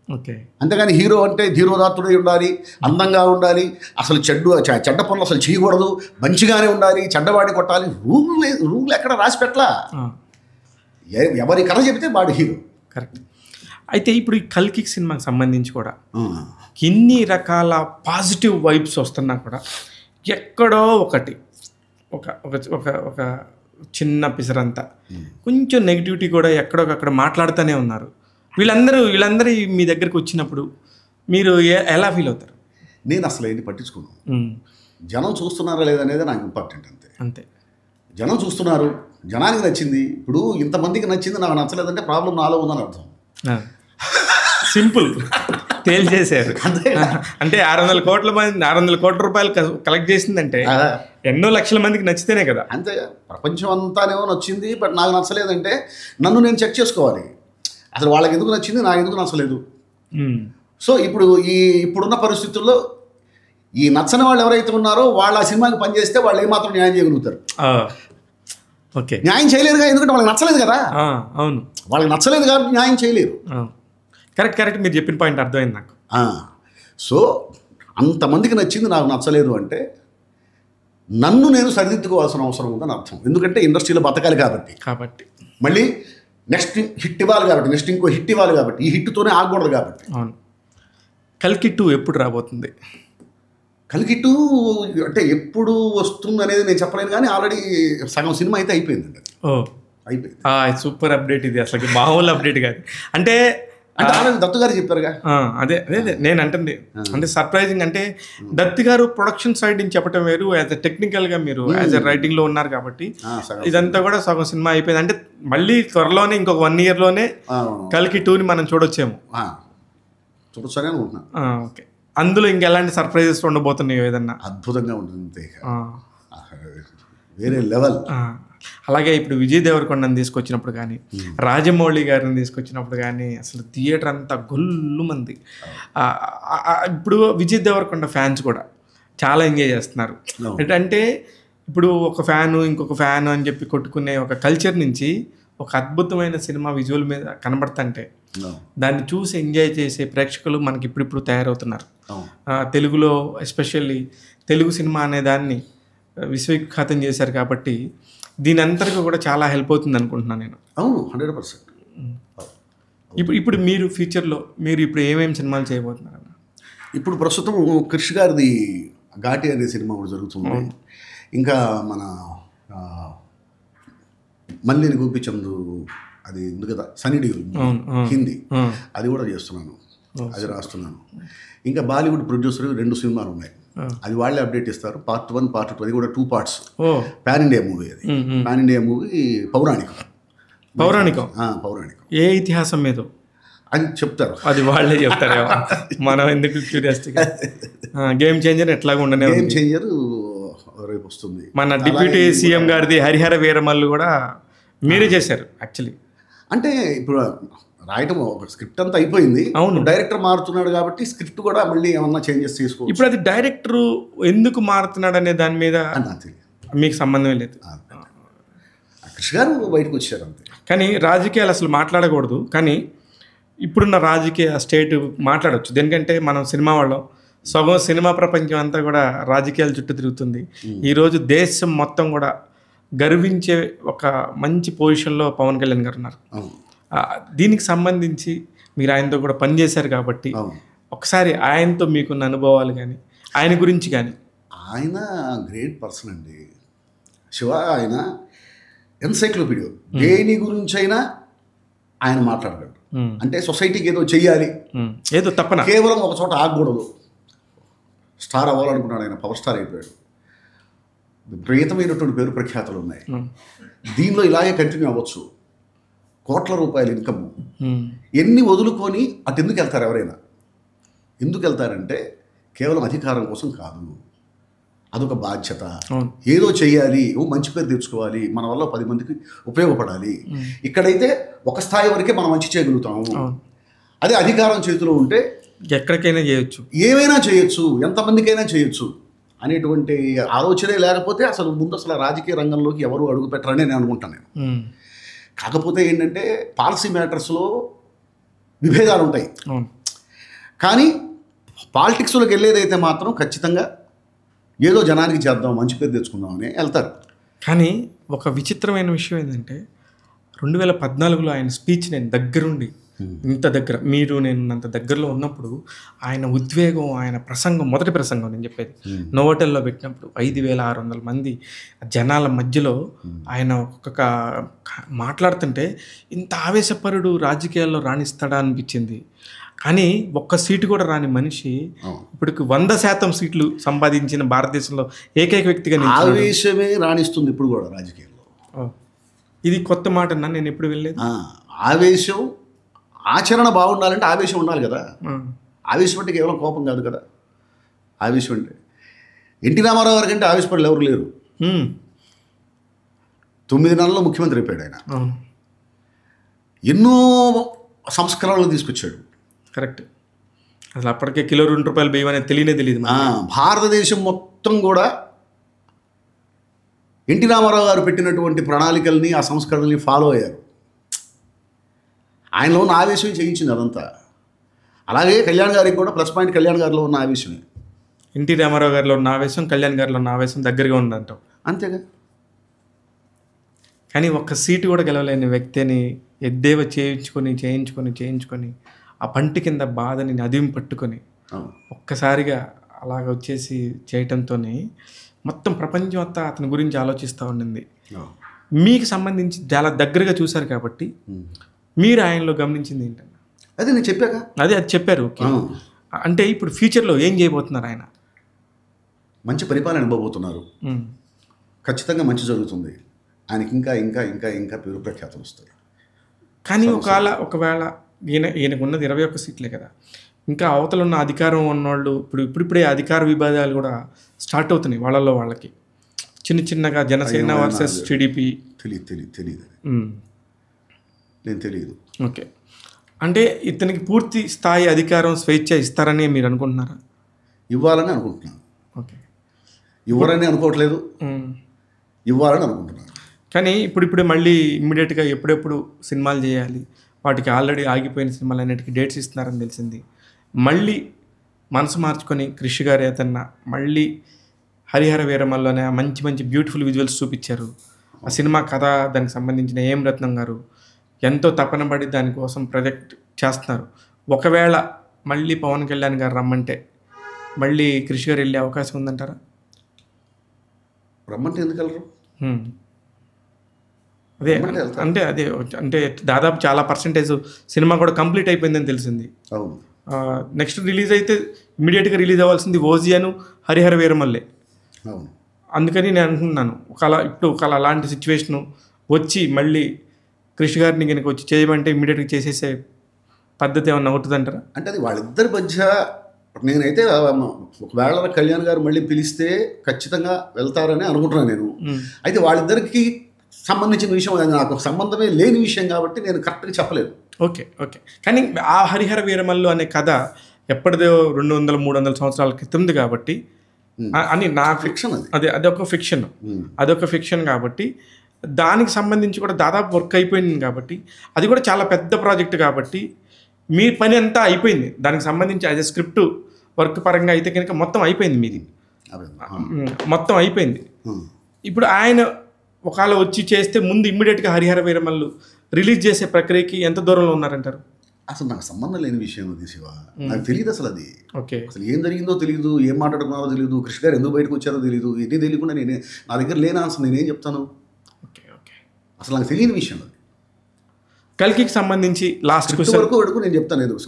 ఓకే, అంతేగాని హీరో అంటే ధీరోదాత్తుడై ఉండాలి, అందంగా ఉండాలి, అసలు చెడ్డ పనులు అసలు చేయకూడదు, మంచిగానే ఉండాలి, చెడ్డవాడిని కొట్టాలి, రూల్ ఎక్కడ రాసి పెట్టలా. ఎవరి కథ చెబితే వాడు హీరో. కరెక్ట్. అయితే ఇప్పుడు ఈ కల్కి సినిమాకి సంబంధించి కూడా ఎన్ని రకాల పాజిటివ్ వైబ్స్ వస్తున్నా కూడా ఎక్కడో ఒకటి ఒక ఒక ఒక చిన్న పిసరంతా కొంచెం నెగిటివిటీ కూడా ఎక్కడొకక్కడ మాట్లాడుతూనే ఉన్నారు. వీళ్ళందరూ మీ దగ్గరికి వచ్చినప్పుడు మీరు ఎలా ఫీల్ అవుతారు? నేను అసలు ఏంటి పట్టించుకున్నాను. జనం చూస్తున్నారా లేదనేది నాకు ఇంపార్టెంట్. అంతే. జనం చూస్తున్నారు, జనానికి నచ్చింది. ఇప్పుడు ఇంతమందికి నచ్చింది, నాకు నచ్చలేదంటే ప్రాబ్లం నాలో ఉందని అర్థం. సింపుల్, తేల్చేశారు. అంటే 600 కోట్ల రూపాయలు కలెక్ట్ చేసిందంటే ఎన్నో లక్షల మందికి నచ్చితేనే కదా. అంతే. ప్రపంచం అంతానేమో నచ్చింది, బట్ నాకు నచ్చలేదంటే నన్ను నేను చెక్ చేసుకోవాలి. అసలు వాళ్ళకి ఎందుకు నచ్చింది, నాకు ఎందుకు నచ్చలేదు. సో ఇప్పుడున్న పరిస్థితుల్లో ఈ నచ్చని వాళ్ళు ఎవరైతే ఉన్నారో వాళ్ళు ఆ సినిమాకి పనిచేస్తే వాళ్ళు ఏమాత్రం న్యాయం చేయగలుగుతారు. ఓకే, న్యాయం చేయలేరుగా, ఎందుకంటే వాళ్ళకి నచ్చలేదు కదా. అవును, వాళ్ళకి నచ్చలేదు కాబట్టి న్యాయం చేయలేరు. కరెక్ట్, మీరు చెప్పిన పాయింట్ అర్థమైంది నాకు. సో అంతమందికి నచ్చింది, నాకు నచ్చలేదు అంటే నన్ను నేను సరిదిద్దుకోవాల్సిన అవసరం ఉందని అర్థం. ఎందుకంటే ఇండస్ట్రీలో బతకాలి కాబట్టి మళ్ళీ నెక్స్ట్ హిట్ ఇవ్వాలి కాబట్టి, నెక్స్ట్ ఇంకో హిట్ ఇవ్వాలి కాబట్టి, ఈ హిట్తోనే ఆగకూడదు కాబట్టి. అవును. కల్కి 2 ఎప్పుడు రాబోతుంది? కల్కి 2 అంటే ఎప్పుడు వస్తుంది అనేది నేను చెప్పలేను, కానీ ఆల్రెడీ సగం సినిమా అయితే అయిపోయిందండి. అయిపోయింది. సూపర్ అప్డేట్ ఇది, అసలు మామూలు అప్డేట్ కాదు. అంటే ఆల్రెడీ దత్తు గారు చెప్పారుగా. అదే నేను అంటుంది. అంటే సర్ప్రైజింగ్. అంటే దత్తు గారు ప్రొడక్షన్ సైడ్ నుంచి చెప్పడం వేరు, యాజ్ ఎ టెక్నికల్గా మీరు యాజ్ ఎ రైటింగ్లో ఉన్నారు కాబట్టి ఇదంతా కూడా సగం సినిమా అయిపోయింది. అంటే మళ్ళీ త్వరలోనే ఇంకొక 1 yearలోనే కల్కి 2ని మనం చూడొచ్చేమో. చూడొచ్చని అనుకుంటున్నా. ఓకే, అందులో ఇంకెలాంటి సర్ప్రైజెస్ ఉండబోతున్నాయో? ఏదన్నా అద్భుతంగా ఉంటుంది, వేరే లెవెల్. అలాగే ఇప్పుడు విజయ్ దేవరకొండని తీసుకొచ్చినప్పుడు కానీ, రాజమౌళి గారిని తీసుకొచ్చినప్పుడు కానీ అసలు థియేటర్ అంతా గొల్లు మంది. ఇప్పుడు విజయ్ దేవరకొండ ఫ్యాన్స్ కూడా చాలా ఎంజాయ్ చేస్తున్నారు. ఏంటంటే ఇప్పుడు ఒక ఫ్యాను ఇంకొక ఫ్యాన్ అని చెప్పి కొట్టుకునే ఒక కల్చర్ నుంచి ఒక అద్భుతమైన సినిమా విజువల్ మీద కనబడుతుంటే దాన్ని చూసి ఎంజాయ్ చేసే ప్రేక్షకులు మనకి ఇప్పుడు తయారవుతున్నారు. తెలుగులో ఎస్పెషల్లీ తెలుగు సినిమా అనే దాన్ని విశ్వవిఖ్యాతం చేశారు కాబట్టి దీని అంతటికి కూడా చాలా హెల్ప్ అవుతుంది అనుకుంటున్నాను నేను. అవును, 100%. ఇప్పుడు మీరు ఫ్యూచర్లో ఇప్పుడు ఏమేమి సినిమాలు చేయబోతున్నారు? ఇప్పుడు ప్రస్తుతం క్రిష్ గారిది ఘాటి అనే సినిమా కూడా జరుగుతుంది. ఇంకా మన మల్లిని గోపిచంద్ అది ఉంది కదా, సన్నీ డియోల్ హిందీ, అది కూడా చేస్తున్నాను, అది రాస్తున్నాను. ఇంకా బాలీవుడ్ ప్రొడ్యూసర్ 2 సినిమాలు ఉన్నాయి, అది వాళ్ళే అప్డేట్ ఇస్తారు. Part 1, Part 2, అది కూడా 2 parts. పాన్ ఇండియా మూవీ అది. పాన్ ఇండియా మూవీ పౌరాణికం. ఏ ఇతిహాసం మీద అని చెప్తారు, అది వాళ్ళే చెప్తారు. మనం ఎందుకు క్యూరియాసిటీ. గేమ్ చేంజర్ ఎట్లాగా ఉండనే, గేమ్ చేంజర్ రేపు వస్తుంది. మన డిప్యూటీ సీఎం గారిది హరిహర వీరమల్లు కూడా మీరే చేశారు యాక్చువల్లీ. అంటే ఇప్పుడు రాయటం ఒక స్క్రిప్ట్ అంతా అయిపోయింది. అవును. డైరెక్టర్ మారుతున్నాడు కాబట్టి స్క్రిప్ట్ కూడా మళ్ళీ ఏమన్నా చేంజెస్ చేసుకోవచ్చు. ఇప్పుడు అది డైరెక్టర్ ఎందుకు మారుతున్నాడు అనే దాని మీద అని నాకు తెలియదు. మీకు సంబంధమే లేదు. కృష్ణ గారు బయటకు వచ్చారు అంతే. కానీ రాజకీయాలు అసలు మాట్లాడకూడదు, కానీ ఇప్పుడున్న రాజకీయ స్టేట్ మాట్లాడవచ్చు. దేనికంటే మనం సినిమా వాళ్ళం, సగం సినిమా ప్రపంచం అంతా కూడా రాజకీయాల చుట్టూ తిరుగుతుంది. ఈరోజు దేశం మొత్తం కూడా గర్వించే ఒక మంచి పొజిషన్లో పవన్ కళ్యాణ్ గారు ఉన్నారు. దీనికి సంబంధించి మీరు ఆయనతో కూడా పనిచేశారు కాబట్టి ఒకసారి ఆయనతో మీకున్న అనుభవాలు కానీ ఆయన గురించి కానీ. ఆయన గ్రేట్ పర్సన్ అండి శివ. ఆయన ఎన్సైక్లోపీడియా, దేని గురించి అయినా ఆయన మాట్లాడగలడు. అంటే సొసైటీకి ఏదో చెయ్యాలి, ఏదో తప్పన కేవలం ఒక చోట ఆగకూడదు. స్టార్ అవ్వాలనుకున్నాడు ఆయన, పవర్ స్టార్ అయిపోయాడు. విపరీతమైనటువంటి పేరు ప్రఖ్యాతులు ఉన్నాయి. దీనిలో ఇలాగే కంటిన్యూ అవ్వచ్చు. కోట్ల రూపాయల ఇన్కమ్ ఎన్ని వదులుకొని అటు ఎందుకు వెళ్తారు ఎవరైనా? ఎందుకు వెళ్తారంటే కేవలం అధికారం కోసం కాదు, అదొక బాధ్యత. ఏదో చెయ్యాలి, మంచి పేరు తెచ్చుకోవాలి, మన వల్ల 10 మందికి ఉపయోగపడాలి. ఇక్కడైతే ఒక స్థాయి వరకే మనం మంచి చేయగలుగుతాము. అదే అధికారం చేతిలో ఉంటే ఎక్కడికైనా చేయొచ్చు, ఏమైనా చేయొచ్చు, ఎంతమందికైనా చేయొచ్చు అనేటువంటి ఆలోచనే లేకపోతే అసలు ముందు అసలు రాజకీయ రంగంలోకి ఎవరు అడుగు పెట్టరని నేను అనుకుంటాను. కాకపోతే ఏంటంటే పాలసీ మ్యాటర్స్లో విభేదాలు ఉంటాయి, కానీ పాలిటిక్స్లోకి వెళ్ళేదైతే మాత్రం ఖచ్చితంగా ఏదో జనానికి చేద్దాం, మంచి పేరు తెచ్చుకుందామని వెళ్తారు. కానీ ఒక విచిత్రమైన విషయం ఏంటంటే 2014లో ఆయన స్పీచ్ నేను దగ్గరుండి, ఇంత దగ్గర మీరు నేను అంత దగ్గరలో ఉన్నప్పుడు ఆయన ఉద్వేగం, ఆయన ప్రసంగం, మొదటి ప్రసంగం నేను చెప్పేది నోవోటెల్లో పెట్టినప్పుడు 5600 మంది జనాల మధ్యలో ఆయన ఒక్కొక్క మాట్లాడుతుంటే ఇంత ఆవేశపరుడు రాజకీయాల్లో రాణిస్తాడా అనిపించింది. కానీ ఒక్క సీటు కూడా రాని మనిషి ఇప్పుడు 100% సీట్లు సంపాదించిన భారతదేశంలో ఏకైక వ్యక్తిగా ఆవేశమే రాణిస్తుంది ఇప్పుడు కూడా రాజకీయాల్లో. ఇది కొత్త మాట అన్నా, నేను ఎప్పుడు వెళ్ళలేదు. ఆవేశం, ఆచరణ బాగుండాలంటే ఆవేశం ఉండాలి కదా. ఆవేశం అంటే కేవలం కోపం కాదు కదా. ఆవేశం అంటే ఎన్టీ రామారావు గారి కంటే ఆవేశపడలు ఎవరు లేరు. 9 నెలల్లో ముఖ్యమంత్రి అయిపోయాడు ఆయన. ఎన్నో సంస్కరణలు తీసుకొచ్చాడు. కరెక్ట్. అసలు అప్పటికే కిలో ₹2 బియ్యం అనేది తెలియదు. భారతదేశం మొత్తం కూడా ఎన్టీ రామారావు గారు పెట్టినటువంటి ప్రణాళికల్ని, ఆ సంస్కరణల్ని ఫాలో అయ్యారు. ఆయనలో ఉన్న ఆవేశం చేయించింది అదంతా. అలాగే కళ్యాణ్ గారికి కూడా ప్లస్ పాయింట్ కళ్యాణ్ గారిలో ఉన్న ఆవేశమే. ఎన్టీ రామారావు గారిలో ఉన్న ఆవేశం, కళ్యాణ్ గారిలో ఉన్న ఆవేశం దగ్గరగా ఉందంటాం. అంతేగా. కానీ ఒక్క సీటు కూడా గెలవలేని వ్యక్తిని ఎద్దేవా చేయించుకొని ఆ పంటి కింద బాధని అదిం పట్టుకొని ఒక్కసారిగా అలాగ వచ్చేసి చేయటంతోనే మొత్తం ప్రపంచం అంతా అతని గురించి ఆలోచిస్తూ ఉండింది. మీకు సంబంధించి చాలా దగ్గరగా చూశారు కాబట్టి మీరు ఆయనలో గమనించింది ఏంటన్నా? అదే నేను చెప్పాక అది చెప్పారు. అంటే ఇప్పుడు ఫ్యూచర్లో ఏం చేయబోతున్నారు ఆయన? మంచి పరిపాలన ఇవ్వబోతున్నారు. ఖచ్చితంగా మంచి జరుగుతుంది ఆయనకి. ఇంకా ఇంకా ఇంకా ఇంకా పేరు ప్రఖ్యాతులు వస్తాయి. కానీ ఒకవేళ ఈయనకు ఉన్నది 21 సీట్లే కదా, ఇంకా అవతల ఉన్న అధికారం ఉన్నవాళ్ళు ఇప్పుడిప్పుడే అధికార విభేదాలు కూడా స్టార్ట్ అవుతున్నాయి వాళ్ళకి. చిన్నగా జనసేన వర్సెస్ టీడీపీ. తెలియదు నేను తెలియదు. ఓకే. అంటే ఇతనికి పూర్తి స్థాయి అధికారం, స్వేచ్ఛ ఇస్తారని మీరు అనుకుంటున్నారా? ఇవ్వాలని అనుకుంటున్నాను. ఓకే. ఇవ్వరని అనుకోవట్లేదు, ఇవ్వాలని అనుకుంటున్నాను. కానీ ఇప్పుడిప్పుడే మళ్ళీ ఇమ్మీడియట్గా ఎప్పుడెప్పుడు సినిమాలు చేయాలి, వాటికి ఆల్రెడీ ఆగిపోయిన సినిమాలు అన్నిటికీ డేట్స్ ఇస్తున్నారని తెలిసింది. మళ్ళీ మనసు మార్చుకొని కృషి గారు ఏదన్నా మళ్ళీ హరిహర వీరమల్లోనే మంచి మంచి బ్యూటిఫుల్ విజువల్స్ చూపించారు. ఆ సినిమా కథ, దానికి సంబంధించిన ఏం రత్నం గారు ఎంతో తపన పడి దానికోసం ప్రాజెక్ట్ చేస్తున్నారు. ఒకవేళ మళ్ళీ పవన్ కళ్యాణ్ గారు రమ్మంటే మళ్ళీ కృషి గారు వెళ్ళే అవకాశం ఉందంటారా? రమ్మంటే ఎందుకు వెళ్ళరు? అంటే దాదాపు చాలా పర్సెంటేజ్ సినిమా కూడా కంప్లీట్ అయిపోయిందని తెలిసింది. అవును. నెక్స్ట్ రిలీజ్ అయితే ఇమ్మీడియట్గా రిలీజ్ అవ్వాల్సింది ఓజియాను, హరిహర వీరమల్లే. అవును. అందుకని నేను అనుకుంటున్నాను, ఒకవేళ అలాంటి సిచ్యువేషను వచ్చి మళ్ళీ కృషి గారిని కనుక వచ్చి చేయమంటే ఇమ్మీడియట్గా చేసేసే పద్ధతి ఏమన్నా అవుతుందంటారా? అంటే అది వాళ్ళిద్దరి మధ్య నేనైతే ఒకవేళ కళ్యాణ్ గారు మళ్ళీ పిలిస్తే ఖచ్చితంగా వెళ్తారని అనుకుంటున్నాను నేను. అయితే వాళ్ళిద్దరికి సంబంధించిన విషయం, అది నాకు సంబంధమే లేని విషయం కాబట్టి నేను కరెక్ట్గా చెప్పలేదు. ఓకే. ఓకే. కానీ ఆ 'హరిహర వీరమల్లు' అనే కథ ఎప్పటిదో 200, 300 సంవత్సరాల క్రితంది కాబట్టి అని నాకు ఫిక్షన్ అది. అదొక ఫిక్షన్. అదొక ఫిక్షన్ కాబట్టి దానికి సంబంధించి కూడా దాదాపు వర్క్ అయిపోయింది కాబట్టి అది కూడా చాలా పెద్ద ప్రాజెక్ట్ కాబట్టి మీ పని అంతా అయిపోయింది. దానికి సంబంధించి యాజ్ ఎ స్క్రిప్ట్ వర్క్ పరంగా అయితే కనుక మొత్తం అయిపోయింది మీది. మొత్తం అయిపోయింది. ఇప్పుడు ఆయన ఒకవేళ వచ్చి చేస్తే ముందు ఇమ్మీడియట్గా 'హరిహర వీరమల్లు' రిలీజ్ చేసే ప్రక్రియకి ఎంత దూరంలో ఉన్నారంటారు? అసలు నాకు సంబంధం లేని విషయం అది శివ. నాకు తెలియదు అసలు అది. ఓకే. అసలు ఏం జరిగిందో తెలియదు, ఏం మాట్లాడుకున్నారో తెలియదు, కృష్ణ గారు ఎందుకు బయటకు వచ్చారో తెలియదు. ఇది తెలియకుండా నా దగ్గర లేని ఆన్సర్ నేనేం చెప్తాను? ఓకే. ఓకే. అసలు నాకు తెలియని విషయం అది. 'కల్కికి' సంబంధించి లాస్ట్ వరకు నేను చెప్తాను.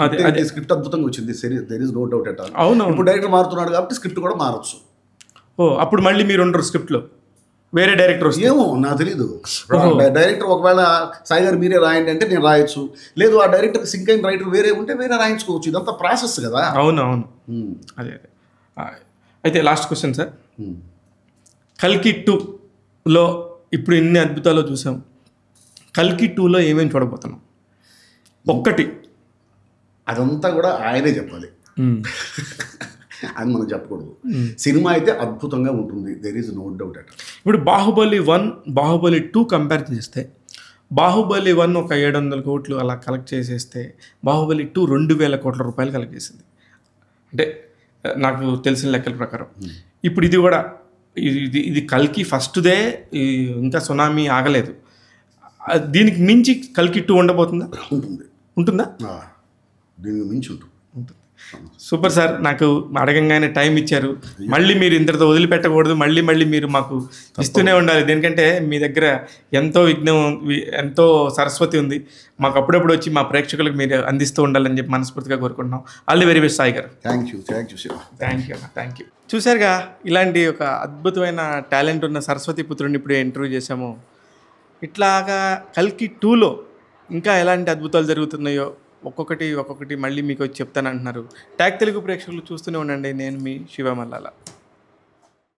స్క్రిప్ట్ అద్భుతంగా వచ్చింది, there is no doubt at all. అవును. ఇప్పుడు డైరెక్టర్ మారుతున్నాడు కాబట్టి స్క్రిప్ట్ కూడా మారచ్చు. అప్పుడు మళ్ళీ మీరు ఉండరు స్క్రిప్ట్లో, వేరే డైరెక్టర్ వస్తే? ఏమో నాకు తెలీదు. డైరెక్టర్ ఒకవేళ సాయి గారు మీరే రాయండి అంటే నేను రాయొచ్చు, లేదు ఆ డైరెక్టర్ సింక్ అయిన రైటర్ వేరే ఉంటే వేరే రాయించుకోవచ్చు. ఇదంతా ప్రాసెస్ కదా. అవును. అదే. అయితే లాస్ట్ క్వశ్చన్ సార్, 'కల్కి 2లో ఇప్పుడు ఇన్ని అద్భుతాలు చూసాం, 'కల్కి 2లో ఏమేమి చూడబోతున్నాం? ఒక్కటి. అదంతా కూడా ఆయనే చెప్పాలి, అని మనం చెప్పకూడదు. సినిమా అయితే అద్భుతంగా ఉంటుంది, there is no doubt at. ఇప్పుడు 'బాహుబలి 1, బాహుబలి 2 కంపేర్ చేస్తే 'బాహుబలి 1' ఒక 700 కోట్లు అలా కలెక్ట్ చేసేస్తే 'బాహుబలి 2' 2000 కోట్ల రూపాయలు కలెక్ట్ చేసింది. అంటే నాకు తెలిసిన లెక్కల ప్రకారం ఇప్పుడు ఇది కూడా ఇది 'కల్కి' ఫస్ట్దే, ఇంకా సునామీ ఆగలేదు. దీనికి మించి 'కల్కి 2' ఉండబోతుందా? ఉంటుందా? దీనికి మించి ఉంటుంది. సూపర్ సార్, నాకు అడగంగానే టైం ఇచ్చారు. మళ్ళీ మీరు ఇంతటితో వదిలిపెట్టకూడదు, మళ్ళీ మీరు మాకు ఇస్తూనే ఉండాలి. దేనికంటే మీ దగ్గర ఎంతో విజ్ఞం, ఎంతో సరస్వతి ఉంది. మాకు అప్పుడప్పుడు వచ్చి మా ప్రేక్షకులకు మీరు అందిస్తూ ఉండాలని చెప్పి మనస్ఫూర్తిగా కోరుకుంటున్నాం. All the very best Sai గారు. Thank you Shiva. Thank you. చూశారుగా, ఇలాంటి ఒక అద్భుతమైన టాలెంట్ ఉన్న సరస్వతి పుత్రుడిని ఇప్పుడే ఇంటర్వ్యూ చేశాము. ఇట్లాగా 'కల్కి 2లో ఇంకా ఎలాంటి అద్భుతాలు జరుగుతున్నాయో ఒక్కొక్కటి మళ్ళీ మీకు వచ్చి చెప్తానంటున్నారు. ట్యాగ్ తెలుగు ప్రేక్షకులు చూస్తూనే ఉండండి. నేను మీ శివ మల్లాల.